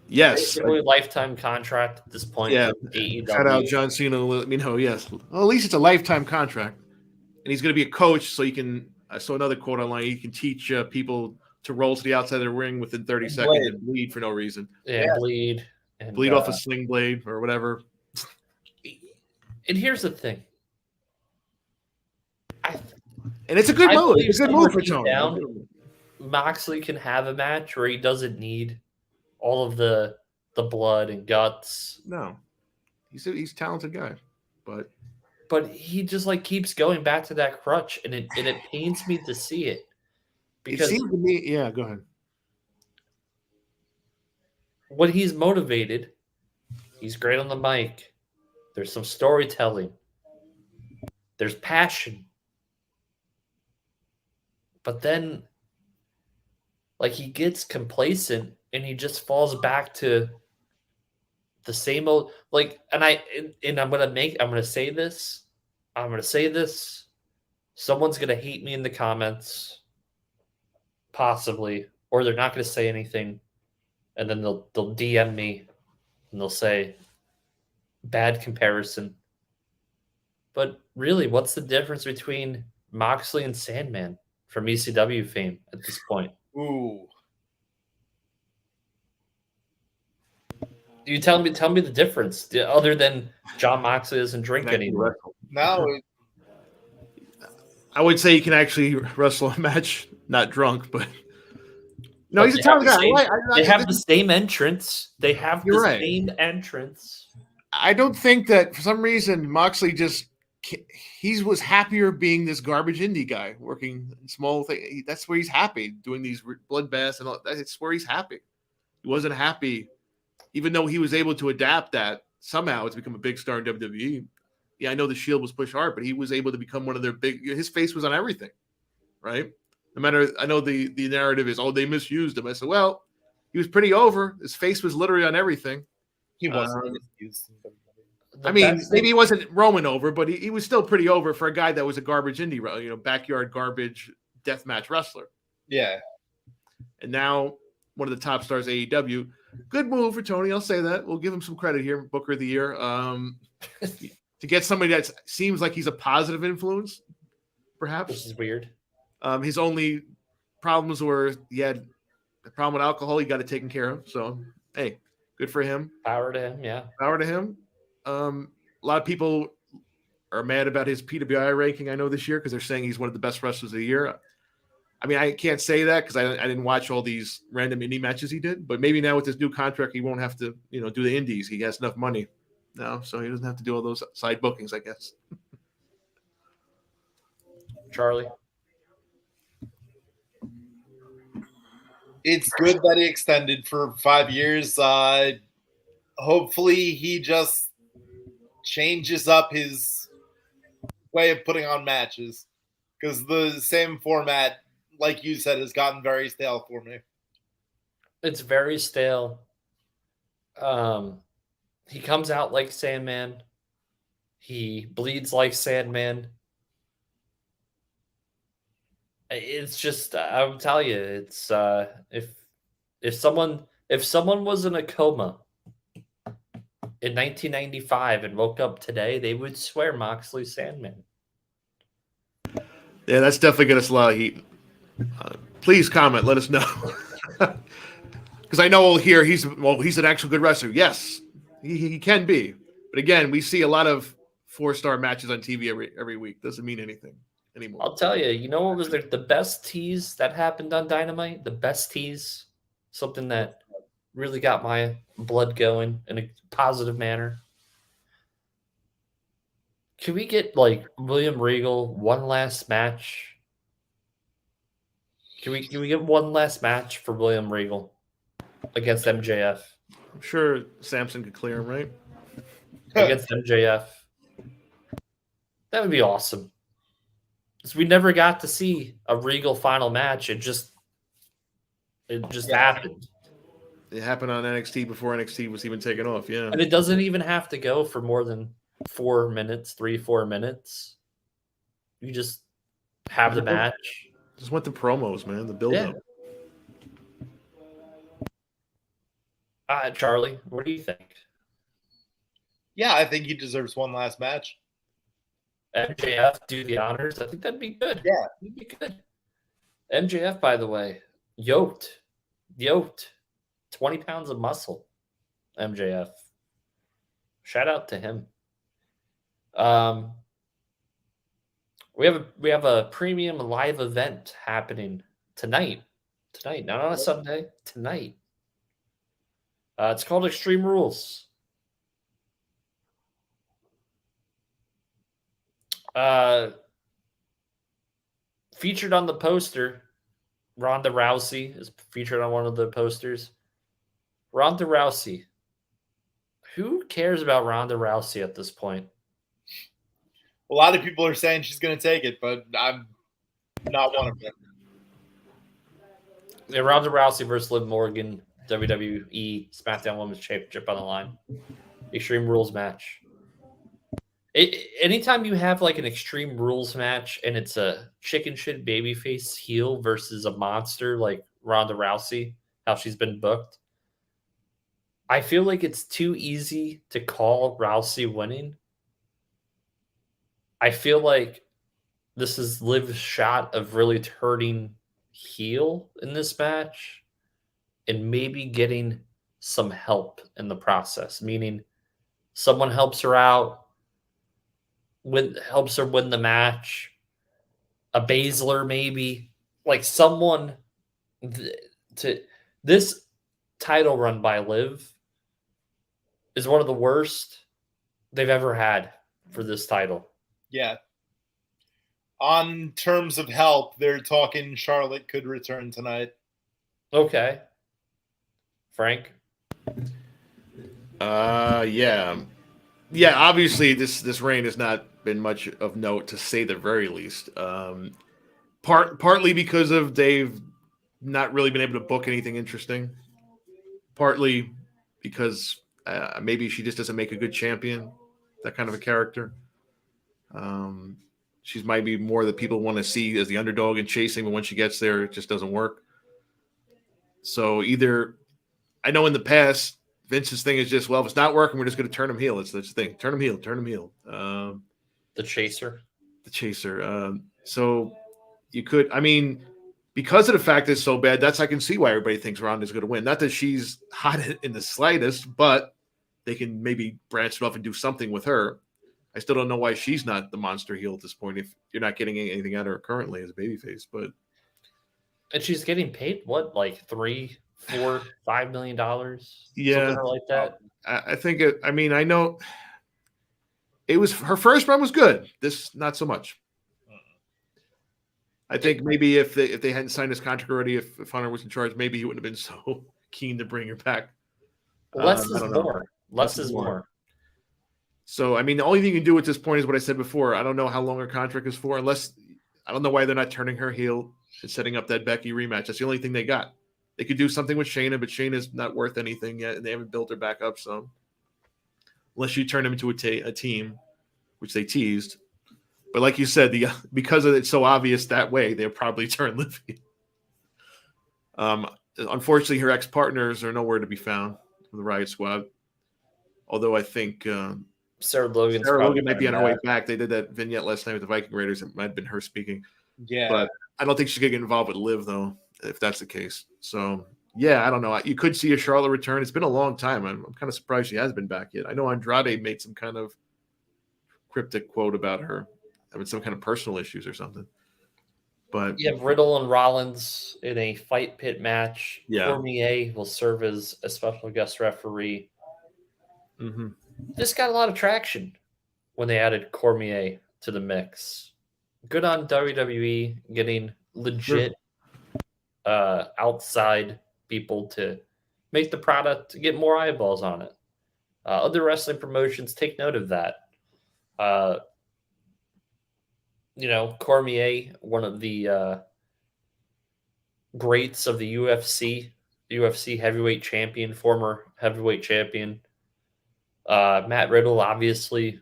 Yes. Basically, lifetime contract at this point. Yeah. AEW. Shout out John Cena. Yes. Well, at least it's a lifetime contract. And he's going to be a coach, so you can. I saw another quote online. He can teach people to roll to the outside of the ring within 30 seconds and bleed for no reason. Yeah. Bleed. And, bleed off a sling blade or whatever. And here's the thing. And it's a good move. It's a good move for Tony. Moxley can have a match where he doesn't need all of the blood and guts. No, he's a talented guy, but he just like keeps going back to that crutch, and it pains me to see it. Because it seems to me, yeah. Go ahead. When he's motivated, he's great on the mic. There's some storytelling. There's passion. But then, like, he gets complacent and he just falls back to the same old, like, and I'm gonna say this. Someone's gonna hate me in the comments, possibly, or they're not gonna say anything, and then they'll DM me and they'll say, bad comparison. But really, what's the difference between Moxley and Sandman from ECW fame at this point? Ooh. You tell me the difference, other than John Moxley doesn't drink anymore. No. I would say he can actually wrestle a match not drunk, but no, he's a talented guy. They have the same entrance. They have the same entrance. I don't think that for some reason Moxley he was happier being this garbage indie guy working small things. That's where he's happy, doing these bloodbaths and all. That's where he's happy. He wasn't happy, even though he was able to adapt that somehow to become a big star in WWE. Yeah, I know the Shield was pushed hard, but he was able to become one of their big. His face was on everything, right? No matter, I know the narrative is, they misused him. I said, well, he was pretty over. His face was literally on everything. He wasn't misused. I mean, maybe he wasn't Roman over, but he was still pretty over for a guy that was a garbage indie, backyard garbage deathmatch wrestler. Yeah. And now one of the top stars, AEW. Good move for Tony. I'll say that. We'll give him some credit here. Booker of the Year. To get somebody that seems like he's a positive influence, perhaps. Which is weird. His only problems were he had a problem with alcohol. He got it taken care of. So, hey, good for him. Power to him, yeah. Power to him. A lot of people are mad about his PWI ranking, I know, this year because they're saying he's one of the best wrestlers of the year. I mean, I can't say that because I didn't watch all these random indie matches he did. But maybe now with his new contract, he won't have to, do the indies. He has enough money now, so he doesn't have to do all those side bookings, I guess. Charlie? It's good that he extended for 5 years. Hopefully he just changes up his way of putting on matches because the same format, like you said, has gotten very stale for me. It's very stale. He comes out like Sandman. He bleeds like Sandman. It's just, I will tell you, it's if someone was in a coma in 1995 and woke up today, they would swear Moxley Sandman. Yeah, that's definitely getting us a lot of heat. Please comment, let us know. Because I know we'll hear he's an actual good wrestler. Yes, he can be. But again, we see a lot of 4-star matches on TV every week. Doesn't mean anything. anymore. I'll tell you, you know what was the best tease that happened on Dynamite? The best tease, something that really got my blood going in a positive manner. Can we get like William Regal one last match? Can we get one last match for William Regal against MJF? I'm sure Samson could clear him, right? Against MJF. That would be awesome. Because we never got to see a Regal final match. It just happened. It happened on NXT before NXT was even taken off. Yeah, And it doesn't even have to go for more than 4 minutes, 4 minutes. You just have the match. just went the promos, man. The build up. Charlie, what do you think? Yeah, I think he deserves one last match. MJF do the honors? I think that'd be good. Yeah. That'd be good. MJF, by the way, yoked. 20 pounds of muscle. MJF. Shout out to him. We have a premium live event happening tonight. Not on a Sunday. Tonight. It's called Extreme Rules. Featured on the poster, Ronda Rousey is featured on one of the posters. Ronda Rousey. Who cares about Ronda Rousey at this point? A lot of people are saying she's going to take it, but I'm not one of them. Yeah, Ronda Rousey versus Liv Morgan, WWE SmackDown Women's Championship on the line. Extreme Rules match. Anytime you have like an Extreme Rules match and it's a chicken shit babyface heel versus a monster like Ronda Rousey, how she's been booked, I feel like it's too easy to call Rousey winning. I feel like this is Liv's shot of really turning heel in this match and maybe getting some help in the process, meaning someone helps her out, helps her win the match, a Baszler maybe, like someone to this title run by Liv is one of the worst they've ever had for this title. Yeah. On terms of help, they're talking Charlotte could return tonight. Okay. Frank? Yeah. Yeah, obviously this reign has not been much of note, to say the very least. Partly because of they've not really been able to book anything interesting. Partly because maybe she just doesn't make a good champion, that kind of a character. She's might be more that people want to see as the underdog and chasing, but when she gets there, it just doesn't work. So either, I know in the past, Vince's thing is just, well, if it's not working, we're just going to turn him heel. It's the thing. Turn him heel. The chaser. So you could, I mean, because of the fact it's so bad, I can see why everybody thinks Ronda's going to win. Not that she's hot in the slightest, but they can maybe branch it off and do something with her. I still don't know why she's not the monster heel at this point if you're not getting anything out of her currently as a babyface. And she's getting paid, what, like $3, $4, $5 million? Yeah. Something like that. I think I know it was, her first run was good. This, not so much. I think maybe if they hadn't signed this contract already, if Hunter was in charge, maybe he wouldn't have been so keen to bring her back. Less is more. Less is more. So, I mean, the only thing you can do at this point is what I said before. I don't know how long her contract is for, unless I don't know why they're not turning her heel and setting up that Becky rematch. That's the only thing they got. They could do something with Shayna, but Shayna's not worth anything yet, and they haven't built her back up. So, unless you turn them into a team, which they teased. But like you said, because of it's so obvious that way, they'll probably turn Liv. Unfortunately, her ex-partners are nowhere to be found from the Riot Squad. Although I think Sarah Logan might be on her way back. They did that vignette last night with the Viking Raiders. It might have been her speaking. Yeah. But I don't think she's going to get involved with Liv, though, if that's the case. So, yeah, I don't know. You could see a Charlotte return. It's been a long time. I'm kind of surprised she has been back yet. I know Andrade made some kind of cryptic quote about her having some kind of personal issues or something. But You have Riddle and Rollins in a fight pit match. Yeah. Cormier will serve as a special guest referee. mm-hmm. This got a lot of traction when they added Cormier to the mix. Good on WWE getting legit outside people to make the product to get more eyeballs on it. Other wrestling promotions take note of that. Cormier, one of the greats of the UFC heavyweight champion, former heavyweight champion. Matt Riddle obviously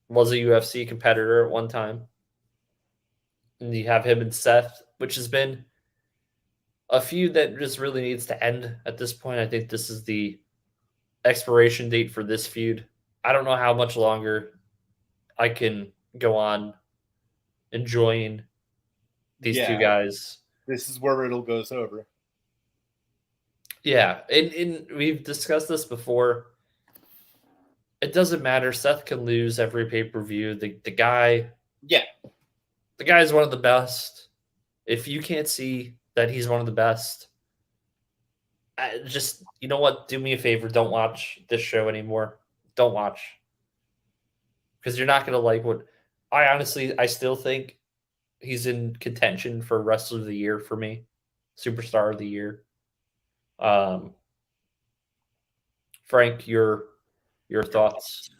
was a UFC competitor at one time. And you have him and Seth, which has been a feud that just really needs to end at this point. I think this is the expiration date for this feud. I don't know how much longer I can go on enjoying these two guys. This is where Riddle goes over. Yeah, and we've discussed this before. It doesn't matter. Seth can lose every pay-per-view. The guy... Yeah. The guy is one of the best. If you can't see that he's one of the best, just, you know what? Do me a favor. Don't watch this show anymore. Don't watch. Because you're not going to like what... I still think he's in contention for Wrestler of the Year for me. Superstar of the Year. Frank, your thoughts?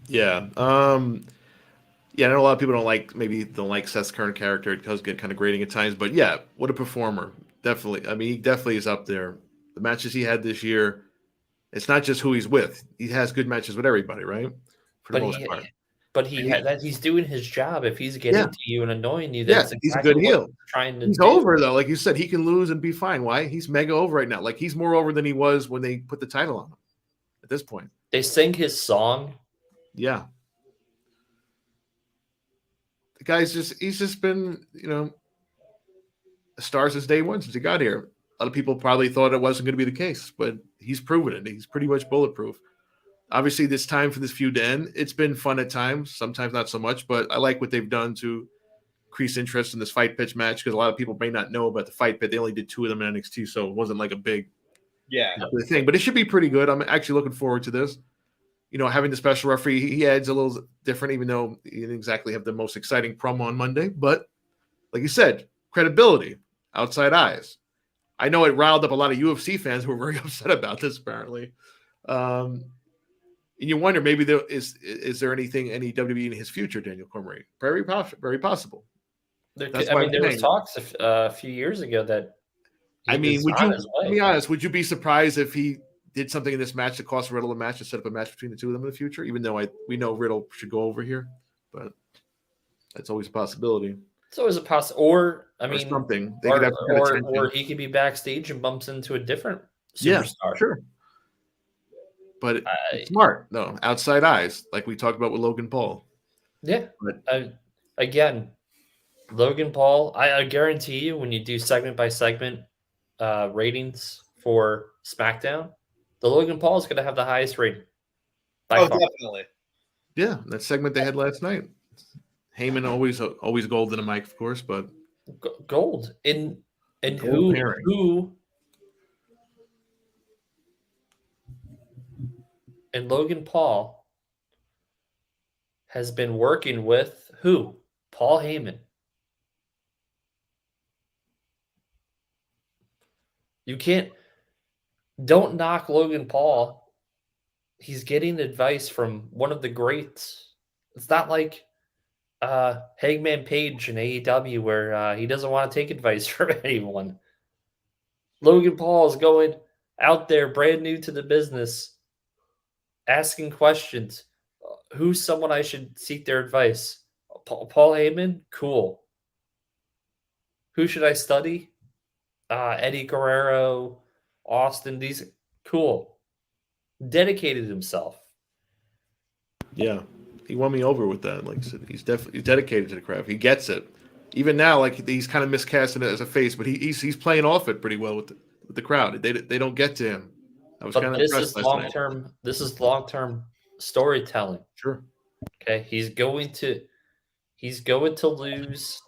Yeah. I know a lot of people don't like Seth's current character. It does get kind of grating at times, but yeah, what a performer. Definitely. I mean, he definitely is up there. The matches he had this year, it's not just who he's with. He has good matches with everybody, right? For the most part. But he's doing his job. If he's getting to you and annoying you, that's he's a good heel. He's over, though. Like you said, he can lose and be fine. Why? He's mega over right now. Like, he's more over than he was when they put the title on him at this point. They sing his song. Yeah. The guy's he's just been, a star since day one, since he got here. A lot of people probably thought it wasn't going to be the case, but he's proven it. He's pretty much bulletproof. Obviously, this time for this feud to end, it's been fun at times, sometimes not so much, but I like what they've done to increase interest in this fight pitch match, because a lot of people may not know about the fight pit. They only did 2 of them in NXT, so it wasn't like a big thing, but it should be pretty good. I'm actually looking forward to this. Having the special referee, he adds a little different, even though he didn't exactly have the most exciting promo on Monday. But like you said, credibility, outside eyes. I know it riled up a lot of UFC fans who were very upset about this, apparently. And you wonder, maybe is there anything, any WWE in his future, Daniel Cormier? Very possible. There was talks a few years ago that. Let me be honest, would you be surprised if he did something in this match that cost Riddle a match to set up a match between the two of them in the future? Even though we know Riddle should go over here, but that's always a possibility. It's always a possibility. Or something. Or he could be backstage and bumps into a different superstar. Yeah, sure. But it's smart, though. Outside eyes, like we talked about with Logan Paul. Yeah. But again, Logan Paul, I guarantee you, when you do segment by segment ratings for SmackDown, the Logan Paul is going to have the highest rating. Definitely. Yeah, that segment they had last night. Heyman always gold in a mic, of course, but gold and who and Logan Paul has been working with who? Paul Heyman. Don't knock Logan Paul. He's getting advice from one of the greats. It's not like Hangman Page in AEW where he doesn't want to take advice from anyone. Logan Paul is going out there brand new to the business, asking questions. Who's someone I should seek their advice? Paul Heyman? Cool. Who should I study? Eddie Guerrero, Austin, these cool. Dedicated himself. Yeah. He won me over with that. Like I said, he's definitely dedicated to the craft. He gets it. Even now, like he's kind of miscasting it as a face, but he's playing off it pretty well with the crowd. They don't get to him. I was kind of impressed last night. This is long-term storytelling. Sure. Okay, he's going to He's going to lose.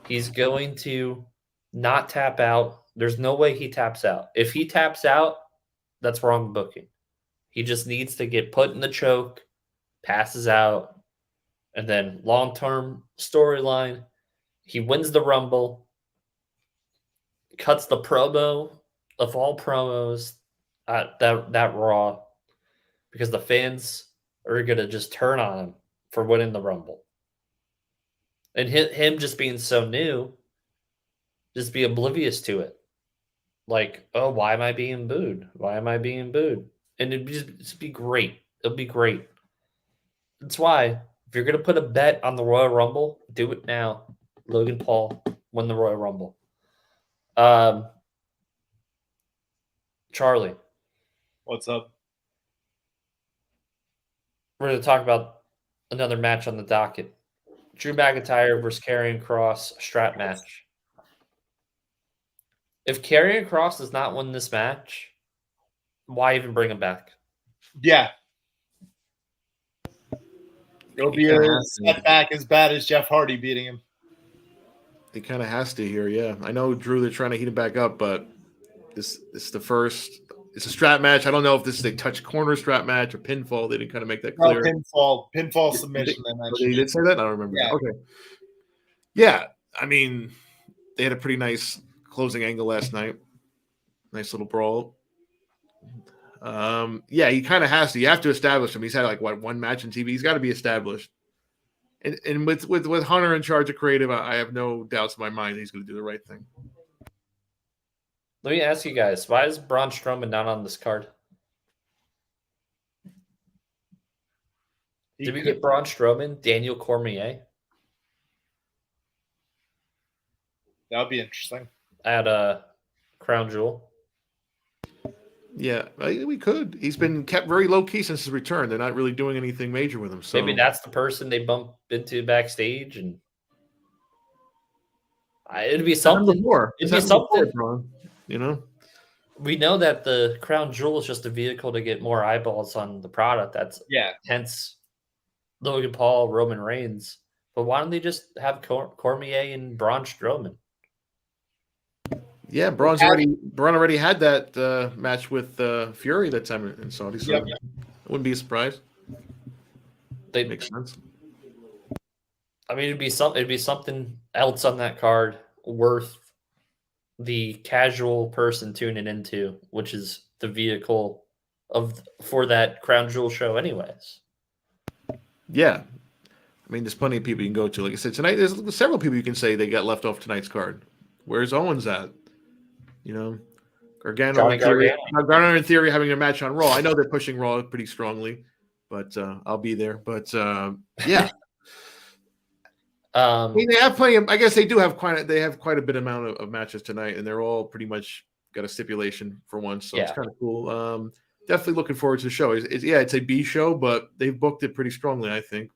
He's going to not tap out. There's no way he taps out. If he taps out, that's wrong booking. He just needs to get put in the choke, passes out, and then long-term storyline, he wins the Rumble, cuts the promo of all promos at that Raw because the fans are going to just turn on him for winning the Rumble. And him just being so new, just be oblivious to it. Like, oh, why am I being booed? Why am I being booed? And it'd just be great. It'll be great. That's why, if you're going to put a bet on the Royal Rumble, do it now. Logan Paul win the Royal Rumble. Charlie. What's up? We're going to talk about another match on the docket. Drew McIntyre versus Karrion Kross strap match. If Karrion Kross does not win this match, why even bring him back? Yeah. It'll be a setback as bad as Jeff Hardy beating him. It kind of has to here, yeah. I know, Drew, they're trying to heat it back up, but this is the first. It's a strap match. I don't know if this is a touch corner strap match or pinfall. They didn't kind of make that clear. Pinfall submission. They did say that? I don't remember. Yeah. Okay. Yeah, I mean, they had a pretty nice closing angle last night. Nice little brawl. Yeah, he kind of has to. You have to establish him. He's had like one match on TV. He's got to be established. And with Hunter in charge of creative, I have no doubts in my mind he's going to do the right thing. Let me ask you guys, why is Braun Strowman not on this card? Did we get Braun Strowman, Daniel Cormier? That would be interesting. At Crown Jewel. Yeah, we could. He's been kept very low key since his return. They're not really doing anything major with him. So maybe that's the person they bump into backstage, and it'd be something more. It'd be something. You know, we know that the Crown Jewel is just a vehicle to get more eyeballs on the product. That's hence Logan Paul, Roman Reigns. But why don't they just have Cormier and Braun Strowman? Yeah, Braun already had that match with Fury that time in Saudi, so it wouldn't be a surprise. They makes sense. I mean, it'd be something else on that card worth the casual person tuning into, which is the vehicle for that Crown Jewel show, anyways. Yeah, I mean, there's plenty of people you can go to. Like I said, tonight there's several people you can say they got left off tonight's card. Where's Owens at? You know, Gargano in theory having a match on Raw. I know they're pushing Raw pretty strongly, but I'll be there. But yeah, I mean, they have plenty of. I guess they do have quite a bit amount of matches tonight, and they're all pretty much got a stipulation for once, so it's kind of cool. Definitely looking forward to the show. It's a B show, but they've booked it pretty strongly, I think.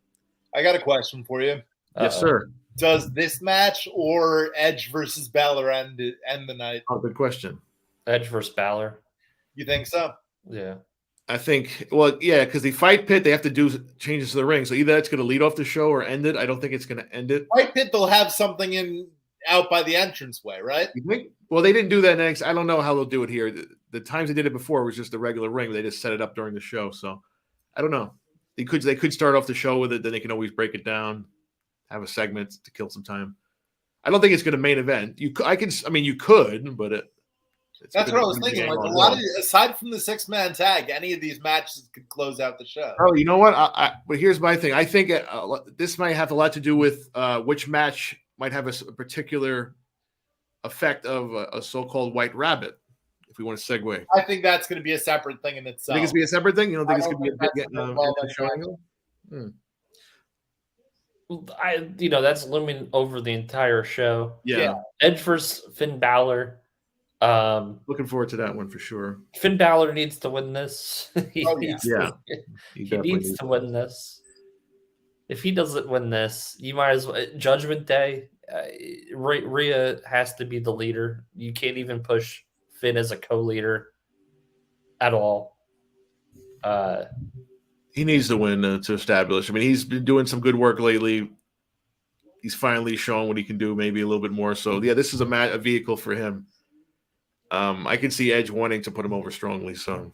I got a question for you. Yes, sir. Does this match or Edge versus Balor end the night? Oh, good question. Edge versus Balor. You think so? Yeah. I think, because the fight pit, they have to do changes to the ring. So either that's going to lead off the show or end it. I don't think it's going to end it. Fight pit, they'll have something out by the entranceway, right? You think? Well, they didn't do that next. I don't know how they'll do it here. The times they did it before was just the regular ring. They just set it up during the show. So I don't know. They could start off the show with it. Then they can always break it down, have a segment to kill some time. I don't think it's going to main event. You could, but that's what I was thinking. Like a lot of, aside from the 6-man tag, any of these matches could close out the show. Oh, you know what? But here's my thing. I think this might have a lot to do with which match might have a particular effect of a so-called white rabbit. If we want to segue, I think that's going to be a separate thing in itself. You think it's be a separate thing? You don't think it's going to be a show angle? That's looming over the entire show. Yeah. Edge versus Finn Balor. Looking forward to that one for sure. Finn Balor needs to win this. He needs to win this. If he doesn't win this, you might as well. Judgment Day, Rhea has to be the leader. You can't even push Finn as a co-leader at all. He needs to win to establish. I mean, he's been doing some good work lately. he's finally showing what he can do, maybe a little bit more. So yeah, this is a vehicle for him. I can see Edge wanting to put him over strongly. So,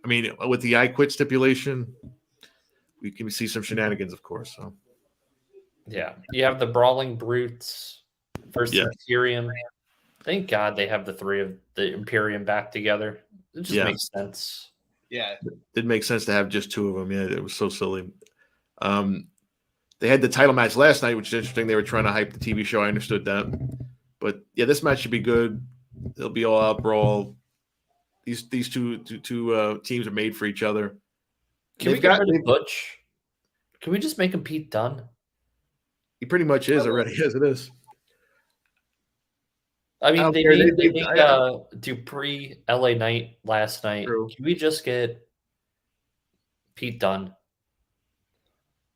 I mean, with the I Quit stipulation, we can see some shenanigans, of course. So, Yeah, you have the Brawling Brutes versus Yeah. Imperium. Thank God they have the three of the Imperium back together. It just Yeah. makes sense. Yeah. it did make sense to have just two of them. Yeah, it was so silly. They had the title match last night, which is interesting. They were trying to hype the TV show. I understood that. But yeah, this match should be good. It'll be all out brawl. These two teams are made for each other. Can we get rid of Butch? Can we just make him Pete Dunne? He pretty much is already, as it is. I mean, don't they care. made Dupree LA Knight last night. True. Can we just get Pete Dunne?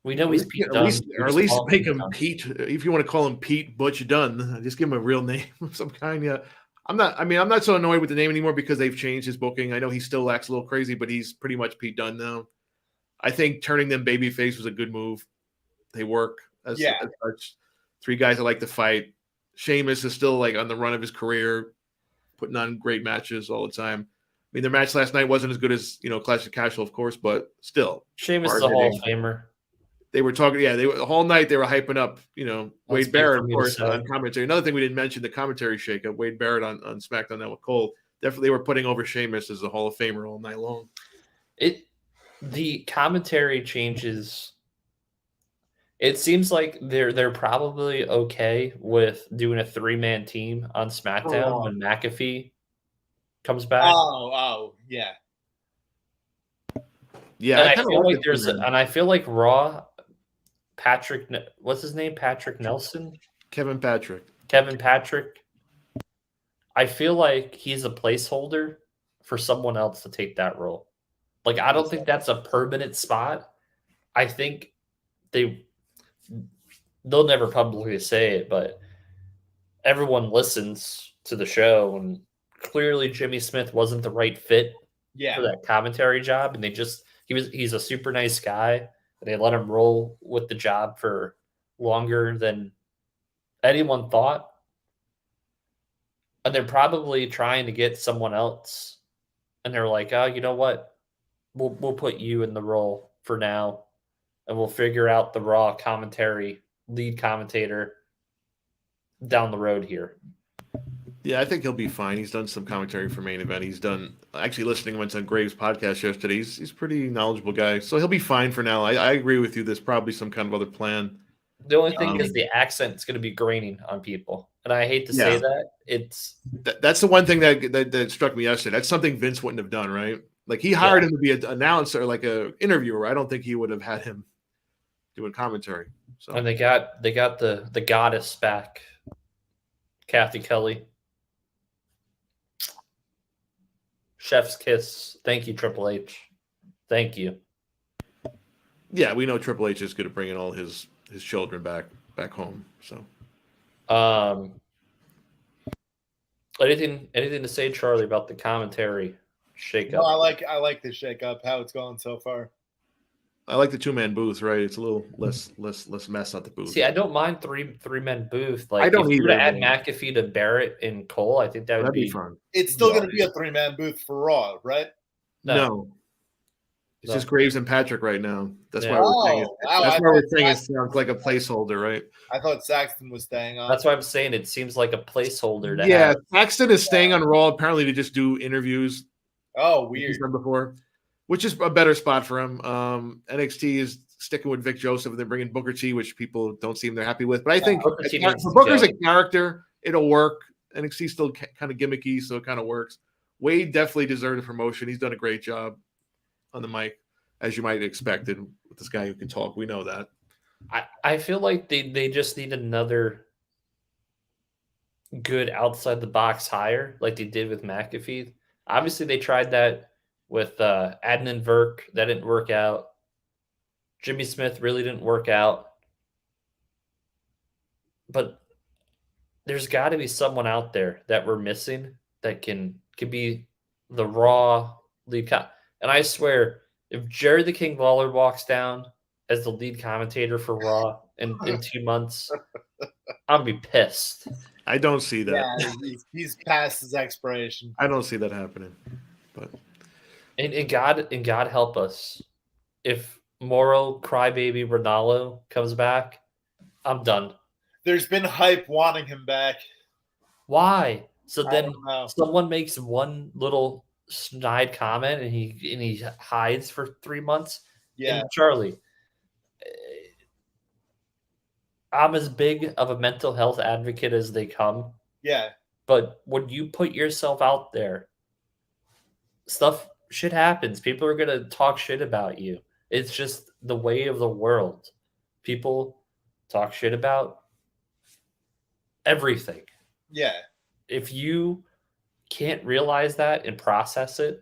We know he's Pete Dunne. Or at least make him Pete. If you want to call him Pete Butch Dunne, just give him a real name of some kind. Yeah. I'm not so annoyed with the name anymore because they've changed his booking. I know he still acts a little crazy, but he's pretty much Pete Dunne now. I think turning them babyface was a good move. They work as such. Three guys that like to fight. Sheamus is still like on the run of his career, putting on great matches all the time. I mean, their match last night wasn't as good as Clash of Casual, of course, but still. Sheamus is a Hall of Famer. They were talking, they were the whole night. They were hyping up, Wade Barrett, of course, on commentary. Another thing we didn't mention, the commentary shakeup. Wade Barrett on SmackDown now with Cole. Definitely, they were putting over Sheamus as a Hall of Famer all night long. The commentary changes. It seems like they're probably okay with doing a 3-man team on SmackDown when McAfee comes back. Oh, yeah. Yeah, and I feel like Raw. Patrick, what's his name? Patrick Nelson? Kevin Patrick. I feel like he's a placeholder for someone else to take that role. Like, I don't think that's a permanent spot. I think they'll never publicly say it, but everyone listens to the show, and clearly Jimmy Smith wasn't the right fit for that commentary job, and he's a super nice guy. They let him roll with the job for longer than anyone thought. And they're probably trying to get someone else. And they're like, oh, you know what? We'll put you in the role for now. And we'll figure out the Raw lead commentator down the road here. Yeah, I think he'll be fine. He's done some commentary for Main Event. He's done went on Graves' podcast yesterday. He's a pretty knowledgeable guy, so he'll be fine for now. I agree with you. There's probably some kind of other plan. The only thing is the accent's going to be graining on people, and I hate to say that. That's the one thing that struck me yesterday. That's something Vince wouldn't have done, right? Like he hired him to be an announcer, like a interviewer. I don't think he would have had him doing commentary. So. And they got the goddess back, Kathy Kelly. Chef's kiss. Thank you, Triple H. Thank you. Yeah, we know Triple H is going to bring in all his children back home. So, anything to say, Charlie, about the commentary shakeup? No, I like the shakeup. How it's going so far. I like the 2-man booth. Right, it's a little less mess at the booth. See, I don't mind three-man booth. Like, I don't if you either. Add McAfee to Barrett and Cole, I think that'd be fun. It's still going to be a 3-man booth for Raw, right? No. It's just Graves and Patrick right now. That's why we're saying it. That's why we're saying it sounds like a placeholder, right? I thought Saxton was staying on. That's why I'm saying it seems like a placeholder. To have. Saxton is staying on Raw apparently to just do interviews. Oh, weird. He's done before, which is a better spot for him. NXT is sticking with Vic Joseph, and they're bringing Booker T, which people don't seem they're happy with. But I think for Booker's a character, it'll work. NXT's still kind of gimmicky, so it kind of works. Wade definitely deserved a promotion. He's done a great job on the mic, as you might have expected with this guy who can talk. We know that. I feel like they just need another good outside the box hire, like they did with McAfee. Obviously, they tried that with Adnan Virk. That didn't work out. Jimmy Smith really didn't work out. But there's got to be someone out there that we're missing that can be the Raw lead. And I swear, if Jerry the King Lawler walks down as the lead commentator for Raw in 2 months, I'm gonna be pissed. I don't see that. Yeah, he's past his expiration. I don't see that happening. But And God help us if Moro Crybaby Ronaldo comes back. I'm done. There's been hype wanting him back. Why? So I then don't know. someone makes one little snide comment and he hides for 3 months. Yeah, And Charlie, I'm as big of a mental health advocate as they come, yeah, but when you put yourself out there, shit happens. People are gonna talk shit about you. It's just the way of the world. People talk shit about everything. yeah. If you can't realize that and process it,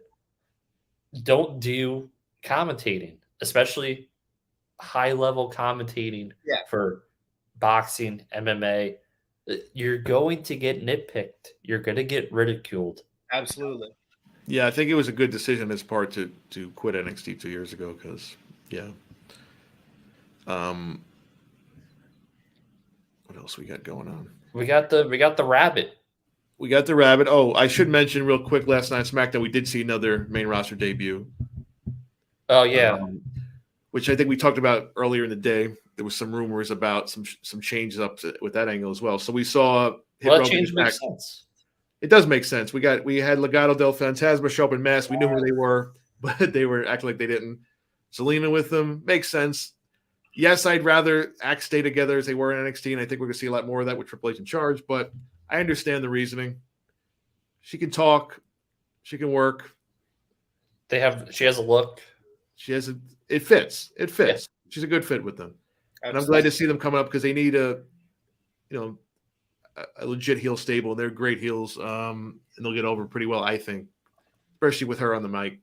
don't do commentating, especially high level commentating Yeah. for boxing, MMA. You're going to get nitpicked. You're going to get ridiculed. Absolutely. yeah, I think it was a good decision on his part to quit NXT 2 years ago because yeah. What else we got going on? We got the rabbit. We got the rabbit. Oh, I should mention real quick. Last night SmackDown, we did see another main roster debut. Oh yeah, Which I think we talked about earlier in the day. There was some rumors about some changes up with that angle as well. So we saw well, that change makes sense. It does make sense. We had Legado del Fantasma show up in mass. We knew who they were, but they were acting like they didn't. Zelina with them makes sense. Yes, I'd rather Axe stay together as they were in NXT, and I think we're going to see a lot more of that with Triple H in charge. But I understand the reasoning. She can talk. She can work. She has a look. It fits. It fits. Yeah. She's a good fit with them. Absolutely. And I'm glad to see them coming up because they need a legit heel stable. They're great heels. And they'll get over pretty well, I think. Especially with her on the mic.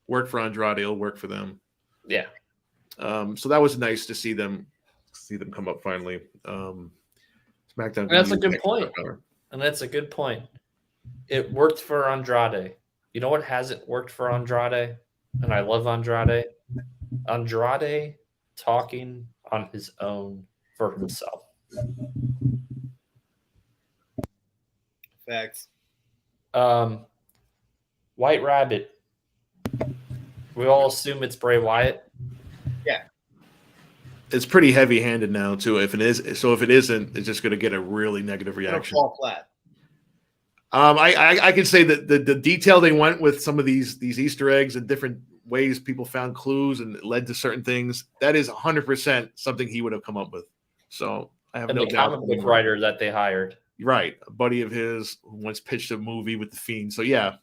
Work for Andrade, it'll work for them. Yeah. So that was nice to see them come up finally. SmackDown. And that's a good point. And that's a good point. It worked for Andrade. You know what hasn't worked for Andrade? And I love Andrade. Andrade talking on his own for himself. Facts. White Rabbit. We all assume it's Bray Wyatt. Yeah. It's pretty heavy-handed now too. If it isn't, it's just going to get a really negative reaction. Fall flat. I can say that the detail they went with some of these Easter eggs and different ways people found clues and it led to certain things, that is 100% something he would have come up with. So I have no doubt. And the comic book writer that they hired. Right. A buddy of his who once pitched a movie with The Fiend. So yeah,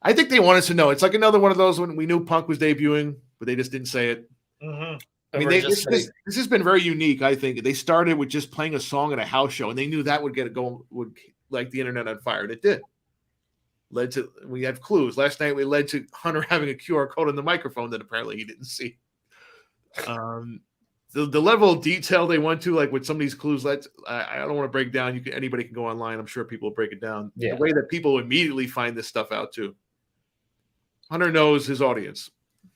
I think they want us to know. It's like another one of those when we knew Punk was debuting, but they just didn't say it. Mm-hmm. I mean, this has been very unique. I think they started with just playing a song at a house show, and they knew that would get it going, would like the internet on fire. And it did. We had clues. Last night we led to Hunter having a QR code on the microphone that apparently he didn't see. The level of detail they went to, like with some of these clues, I don't want to break down. Anybody can go online. I'm sure people will break it down. Yeah. The way that people immediately find this stuff out too. Hunter knows his audience.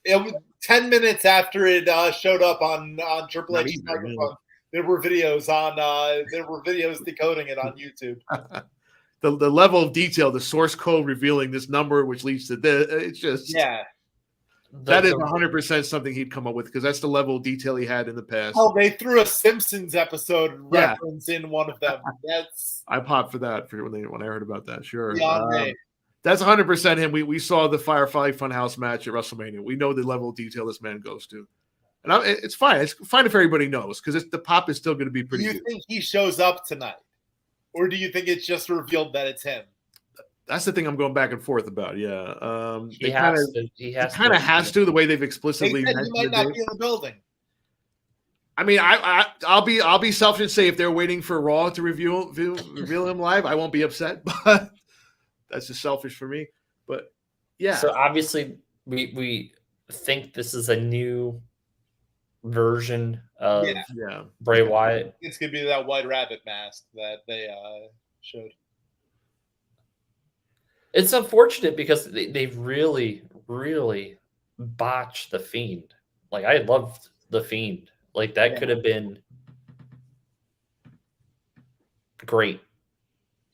It was 10 minutes after it showed up on Triple H's microphone. There were videos decoding it on YouTube. The level of detail, the source code revealing this number, which leads to this. It's just that is 100% something he'd come up with because that's the level of detail he had in the past. Oh, they threw a Simpsons episode reference in one of them. I popped for that when I heard about that. Sure. Yeah, that's 100% him. We saw the Firefly Funhouse match at WrestleMania. We know the level of detail this man goes to. And it's fine. It's fine if everybody knows because the pop is still going to be pretty good. Do you think he shows up tonight? Or do you think it's just revealed that it's him? That's the thing I'm going back and forth about. Yeah. He has to the way they've explicitly he might not be in the building. I mean, I'll be selfish and say if they're waiting for Raw to reveal him live, I won't be upset. But that's just selfish for me. But yeah. So obviously we think this is a new version of Bray Wyatt. It's gonna be that White Rabbit mask that they showed. It's unfortunate because they really, really botched the Fiend. Like I loved the Fiend. Like that could have been great.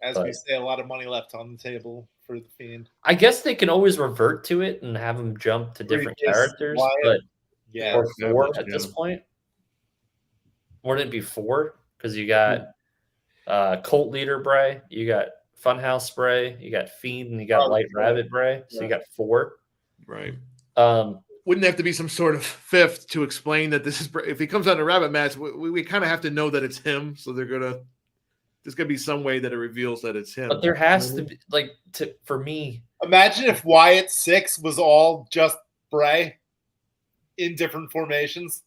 As But we say, a lot of money left on the table for the Fiend. I guess they can always revert to it and have him jump to different Briefcase characters, Wyatt. but Yeah. or four established, at this yeah. point. Wouldn't it be 4? Because you got Cult Leader Bray, you got Funhouse Bray, you got Fiend, and you got Probably Light Rabbit Bray. So you got 4. Right. Um, Wouldn't have to be some sort of fifth to explain that this is if he comes on a rabbit match. We kind of have to know that it's him. So there's gonna be some way that it reveals that it's him. but there has to be for me. Imagine if Wyatt 6 was all just Bray in different formations.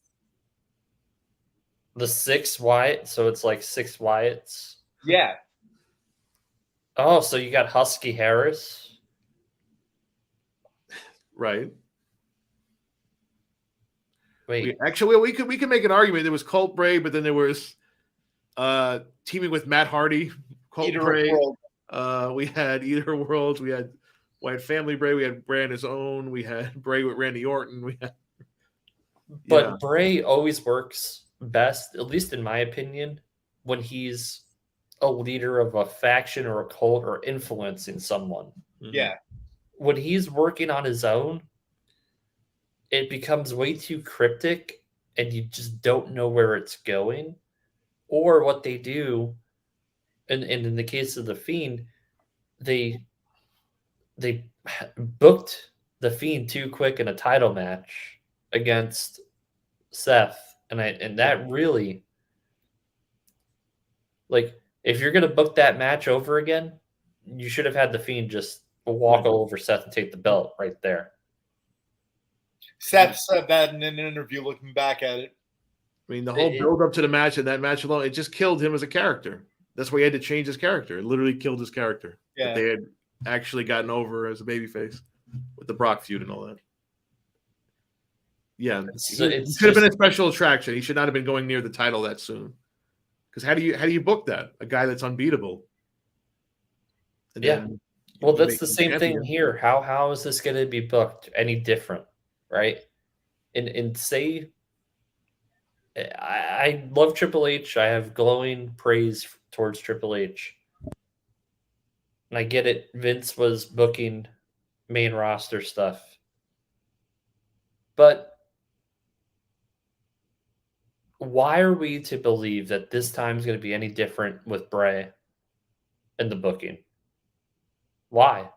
The 6 Wyatt, so it's like 6 Wyatts. Yeah. Oh, so you got Husky Harris. Right. Wait, We could make an argument. There was Colt Bray, but then there was teaming with Matt Hardy, Colt Eater of Bray. Worlds. We had Eater Worlds. We had Family Bray. We had Bray on his own. We had Bray with Randy Orton. We had, but Bray always works best, at least in my opinion, when he's a leader of a faction or a cult or influencing someone. Yeah. When he's working on his own, it becomes way too cryptic and you just don't know where it's going or what they do. And in the case of the Fiend, they booked the Fiend too quick in a title match against Seth. And that really, like, if you're going to book that match over again, you should have had the Fiend just walk all over Seth and take the belt right there. Seth said that in an interview looking back at it. I mean, the whole build up to the match and that match alone, it just killed him as a character. That's why he had to change his character. It literally killed his character. Yeah. That they had actually gotten over as a babyface with the Brock feud and all that. Yeah. He should have been a special attraction. He should not have been going near the title that soon. Because how do you book that? A guy that's unbeatable. And then well, that's the same thing here. How is this going to be booked any different? Right? And say I love Triple H. I have glowing praise towards Triple H. And I get it. Vince was booking main roster stuff. But why are we to believe that this time is going to be any different with Bray and the booking? Why?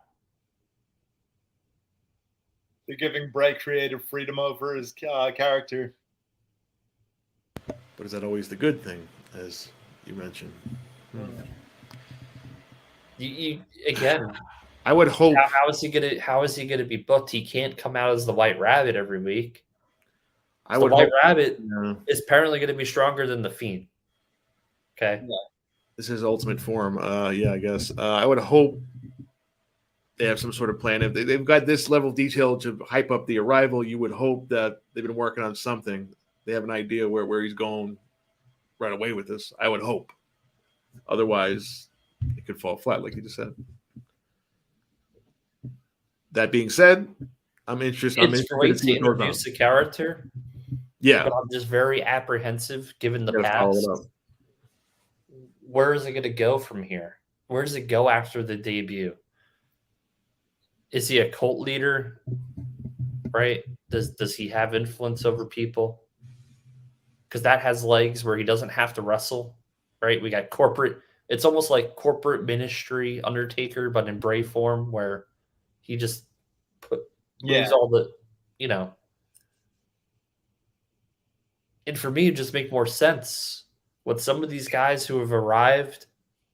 They're giving Bray creative freedom over his character. But is that always the good thing, as you mentioned? You again. I would hope. How is he gonna be booked? He can't come out as the White Rabbit every week. The White Rabbit is apparently going to be stronger than the Fiend. Okay. Yeah. This is ultimate form. Yeah, I guess. I would hope they have some sort of plan. If they've got this level of detail to hype up the arrival, you would hope that they've been working on something. They have an idea where he's going right away with this. I would hope. Otherwise, it could fall flat, like you just said. That being said, I'm interested. It's great to introduce a character. Yeah. But I'm just very apprehensive given the past. Where is it going to go from here? Where does it go after the debut? Is he a cult leader? Right? Does he have influence over people? Because that has legs where he doesn't have to wrestle. Right? We got corporate. It's almost like corporate ministry Undertaker, but in Bray form, where he just moves all the, And for me, it just make more sense with some of these guys who have arrived,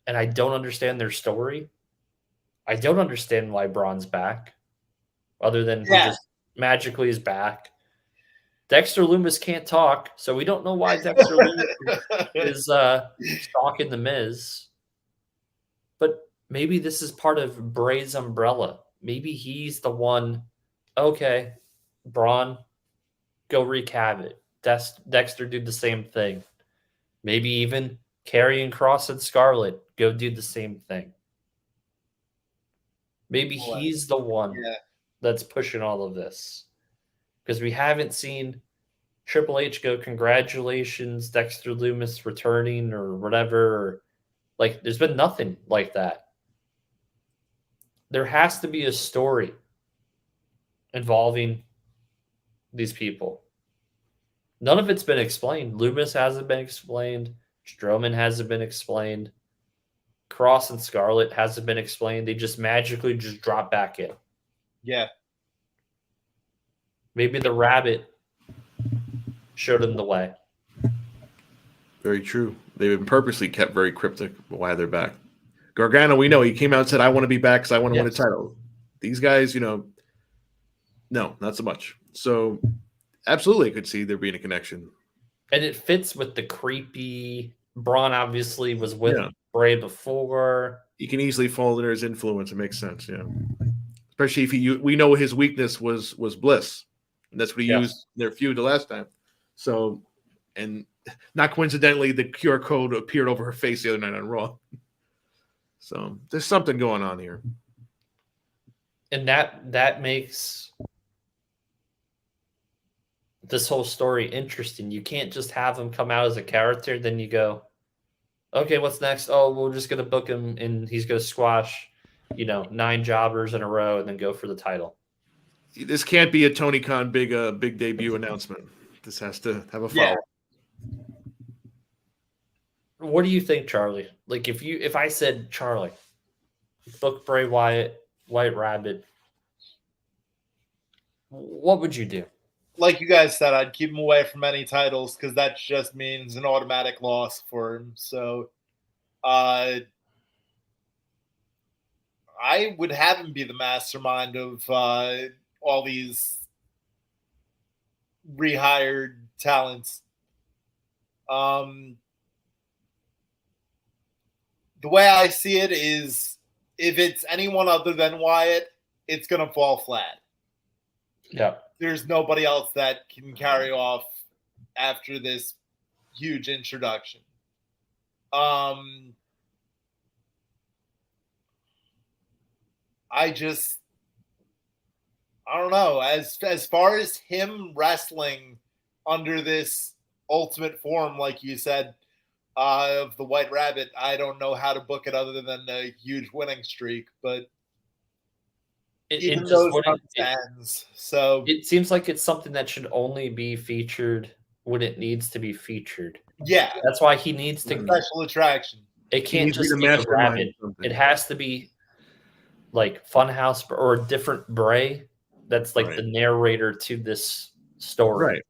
and I don't understand their story. I don't understand why Braun's back, other than he just magically is back. Dexter Lumis can't talk, so we don't know why Dexter Lumis is stalking the Miz. But maybe this is part of Bray's umbrella. Maybe he's the one. Okay, Braun, go wreak havoc. Dexter did the same thing. Maybe even Karrion Kross and Scarlett go do the same thing. Maybe he's the one that's pushing all of this. Because we haven't seen Triple H go, congratulations, Dexter Loomis returning or whatever. Or, like, there's been nothing like that. There has to be a story involving these people. None of it's been explained. Loomis hasn't been explained. Strowman hasn't been explained. Cross and Scarlett hasn't been explained. They just magically just drop back in. Yeah. Maybe the rabbit showed them the way. Very true. They've been purposely kept very cryptic why they're back. Gargano, we know he came out and said, "I want to be back because I want to win a title." These guys, no, not so much. So, absolutely, I could see there being a connection. And it fits with the creepy. Braun obviously was with Bray before. He can easily fall under his influence. It makes sense, especially if we know his weakness was Bliss, and that's what he used in their feud the last time. So, and not coincidentally, the QR code appeared over her face the other night on Raw. So there's something going on here, and that makes this whole story interesting. You can't just have him come out as a character, then you go, okay, what's next? Oh, we're just gonna book him, and he's gonna squash, 9 jobbers in a row, and then go for the title. This can't be a Tony Khan big debut announcement. This has to have a follow. What do you think, Charlie? Like, if I said, Charlie, book Bray Wyatt, White Rabbit, what would you do? Like you guys said, I'd keep him away from any titles because that just means an automatic loss for him. So I would have him be the mastermind of all these rehired talents. The way I see it is if it's anyone other than Wyatt, it's going to fall flat. Yeah. There's nobody else that can carry off after this huge introduction. I don't know. As far as him wrestling under this ultimate form, like you said, of the White Rabbit, I don't know how to book it other than a huge winning streak, but so it seems like it's something that should only be featured when it needs to be featured. Yeah, that's why he needs to special attraction. It can't just be a rabbit. It has to be like Funhouse or a different Bray. That's like the narrator to this story, right?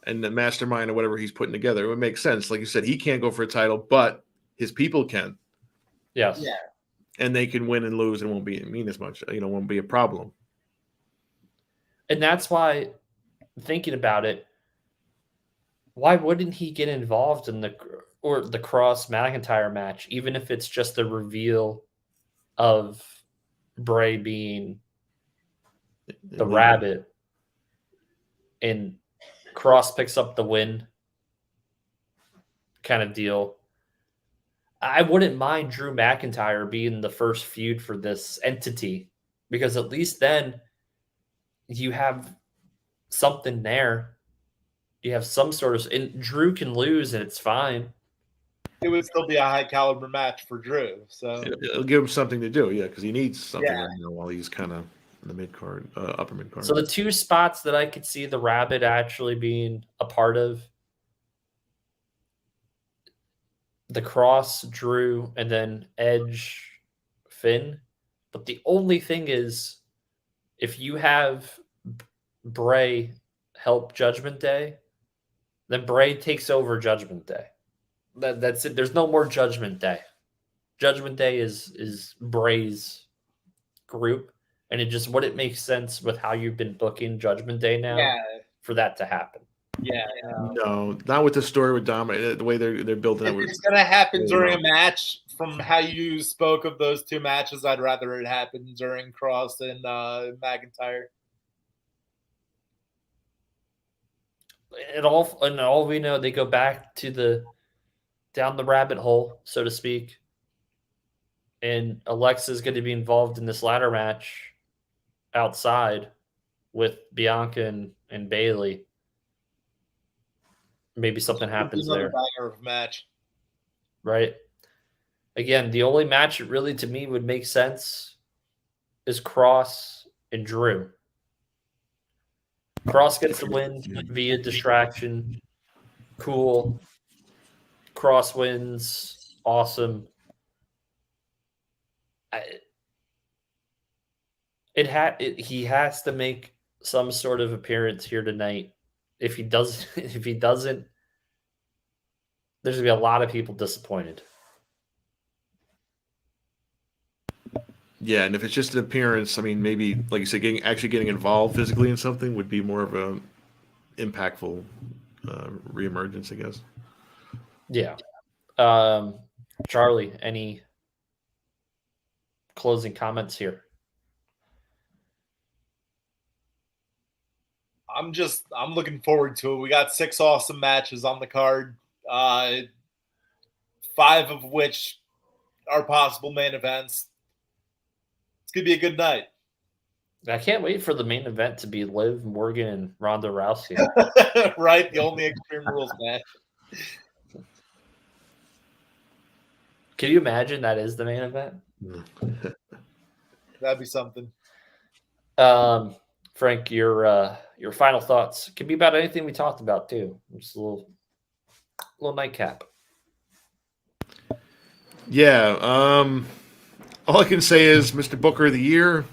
And the mastermind or whatever he's putting together. It would make sense. Like you said, he can't go for a title, but his people can. Yes. Yeah. And they can win and lose and won't mean as much. Won't be a problem. And that's why, thinking about it, why wouldn't he get involved in the Cross McIntyre match, even if it's just a reveal of Bray being the rabbit and Cross picks up the win kind of deal? I wouldn't mind Drew McIntyre being the first feud for this entity, because at least then you have something there. You have some sort of, and Drew can lose and it's fine. It would still be a high caliber match for Drew. So it'll give him something to do. Yeah. Cause he needs something right now while he's kind of in the mid card, upper mid card. So the 2 spots that I could see the Rabbit actually being a part of, the Cross, Drew, and then Edge, Finn. But the only thing is, if you have Bray help Judgment Day, then Bray takes over Judgment Day. That's it. There's no more Judgment Day. Judgment Day is Bray's group, and it just wouldn't make sense with how you've been booking Judgment Day now for that to happen. Yeah, no, not with the story with Dominic. The way they're building it. It's going to happen during a match. From how you spoke of those 2 matches, I'd rather it happen during Cross and McIntyre. And all we know, they go back to down the rabbit hole, so to speak. And Alexa's going to be involved in this ladder match outside with Bianca and Bailey. maybe something happens Another there, banger of a match. right? Again, the only match that really to me would make sense is Cross and Drew. Cross gets the win via distraction. Cool. Cross wins. Awesome. He has to make some sort of appearance here tonight. If he doesn't, there's gonna be a lot of people disappointed. Yeah, and if it's just an appearance, I mean, maybe like you said, getting involved physically in something would be more of a impactful reemergence, I guess. Yeah. Charlie, any closing comments here? I'm looking forward to it. We got 6 awesome matches on the card, 5 of which are possible main events. It's gonna be a good night. I can't wait for the main event to be Liv Morgan and Ronda Rousey. Right? The only Extreme Rules match. Can you imagine that is the main event? That'd be something. Frank, your final thoughts. It can be about anything we talked about too. Just a little nightcap. Yeah. All I can say is, Mr. Booker of the Year,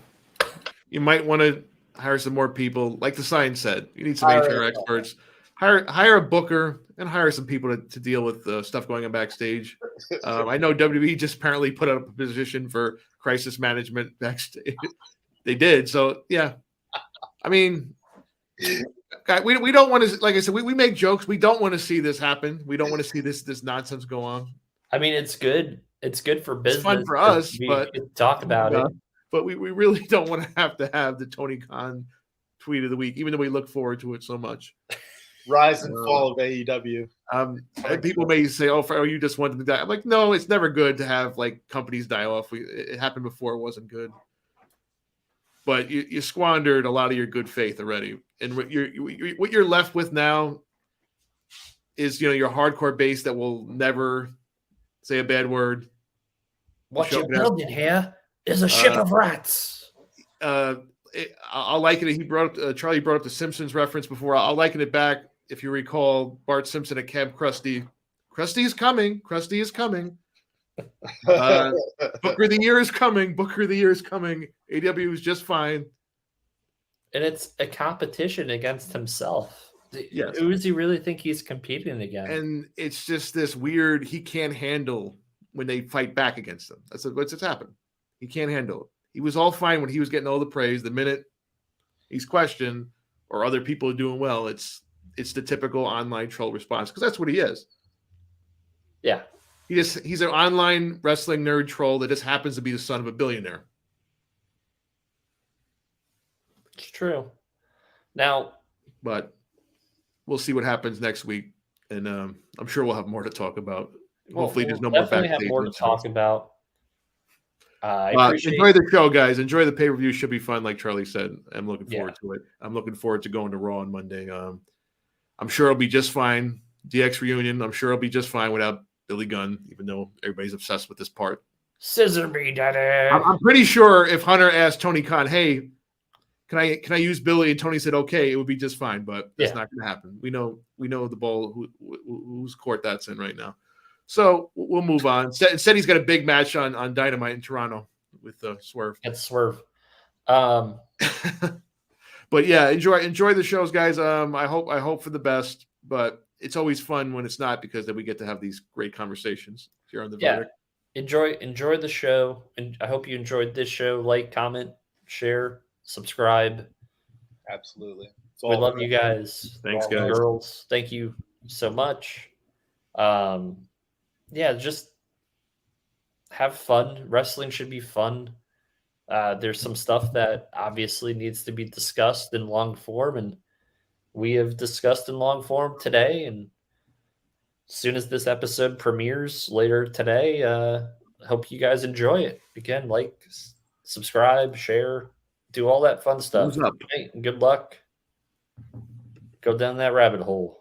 you might want to hire some more people. Like the sign said, you need some HR experts. Hire a booker and hire some people to deal with stuff going on backstage. I know WWE just apparently put up a position for crisis management backstage. They did. So, yeah. I mean, we don't want to, like I said, we make jokes. We don't want to see this happen. We don't want to see this nonsense go on. I mean, it's good. It's good for business. It's fun for us, but talk about it. But we really don't want to have the Tony Khan tweet of the week, even though we look forward to it so much. Rise and fall of AEW. People may say, "Oh, you just want them to die." I'm like, no, it's never good to have like companies die off. It happened before; it wasn't good. But you squandered a lot of your good faith already, and what you're left with now is your hardcore base that will never say a bad word. What you're building here is a ship of rats. I'll liken it. Charlie brought up the Simpsons reference before. I'll liken it back. If you recall, Bart Simpson at Camp Krusty. Krusty is coming. Krusty is coming. Booker of the Year is coming. Booker of the Year is coming. AEW is just fine. And it's a competition against himself. Yes. Who does he really think he's competing against? And it's just this weird, he can't handle when they fight back against him. That's what's happened. He can't handle it. He was all fine when he was getting all the praise. The minute he's questioned or other people are doing well, it's the typical online troll response, because that's what he is. Yeah. He's an online wrestling nerd troll that just happens to be the son of a billionaire. It's true. Now, but we'll see what happens next week, and I'm sure we'll have more to talk about. Hopefully, there's no more backstage. Have more to talk about. Enjoy the show, guys. Enjoy the pay-per-view. Should be fun, like Charlie said. I'm looking forward to it. I'm looking forward to going to Raw on Monday. I'm sure it'll be just fine. DX reunion. I'm sure it'll be just fine without Billy Gunn, even though everybody's obsessed with this part. Scissor me, daddy. I'm pretty sure if Hunter asked Tony Khan, "Hey, can I use Billy?" and Tony said, "Okay," it would be just fine. But that's not going to happen. We know the ball whose court that's in right now. So we'll move on. Instead, he's got a big match on Dynamite in Toronto with Swerve. It's Swerve. But yeah, enjoy the shows, guys. I hope for the best, but it's always fun when it's not, because then we get to have these great conversations here on the Verdict. Enjoy the show, and I hope you enjoyed this show. Like, comment, share, subscribe. Absolutely. We love you guys. Thanks, guys. Girls, thank you so much. Just have fun. Wrestling should be fun. There's some stuff that obviously needs to be discussed in long form, and we have discussed in long form today. And as soon as this episode premieres later today, hope you guys enjoy it. Again, like, subscribe, share, do all that fun stuff. What's up? Hey, good luck. Go down that rabbit hole.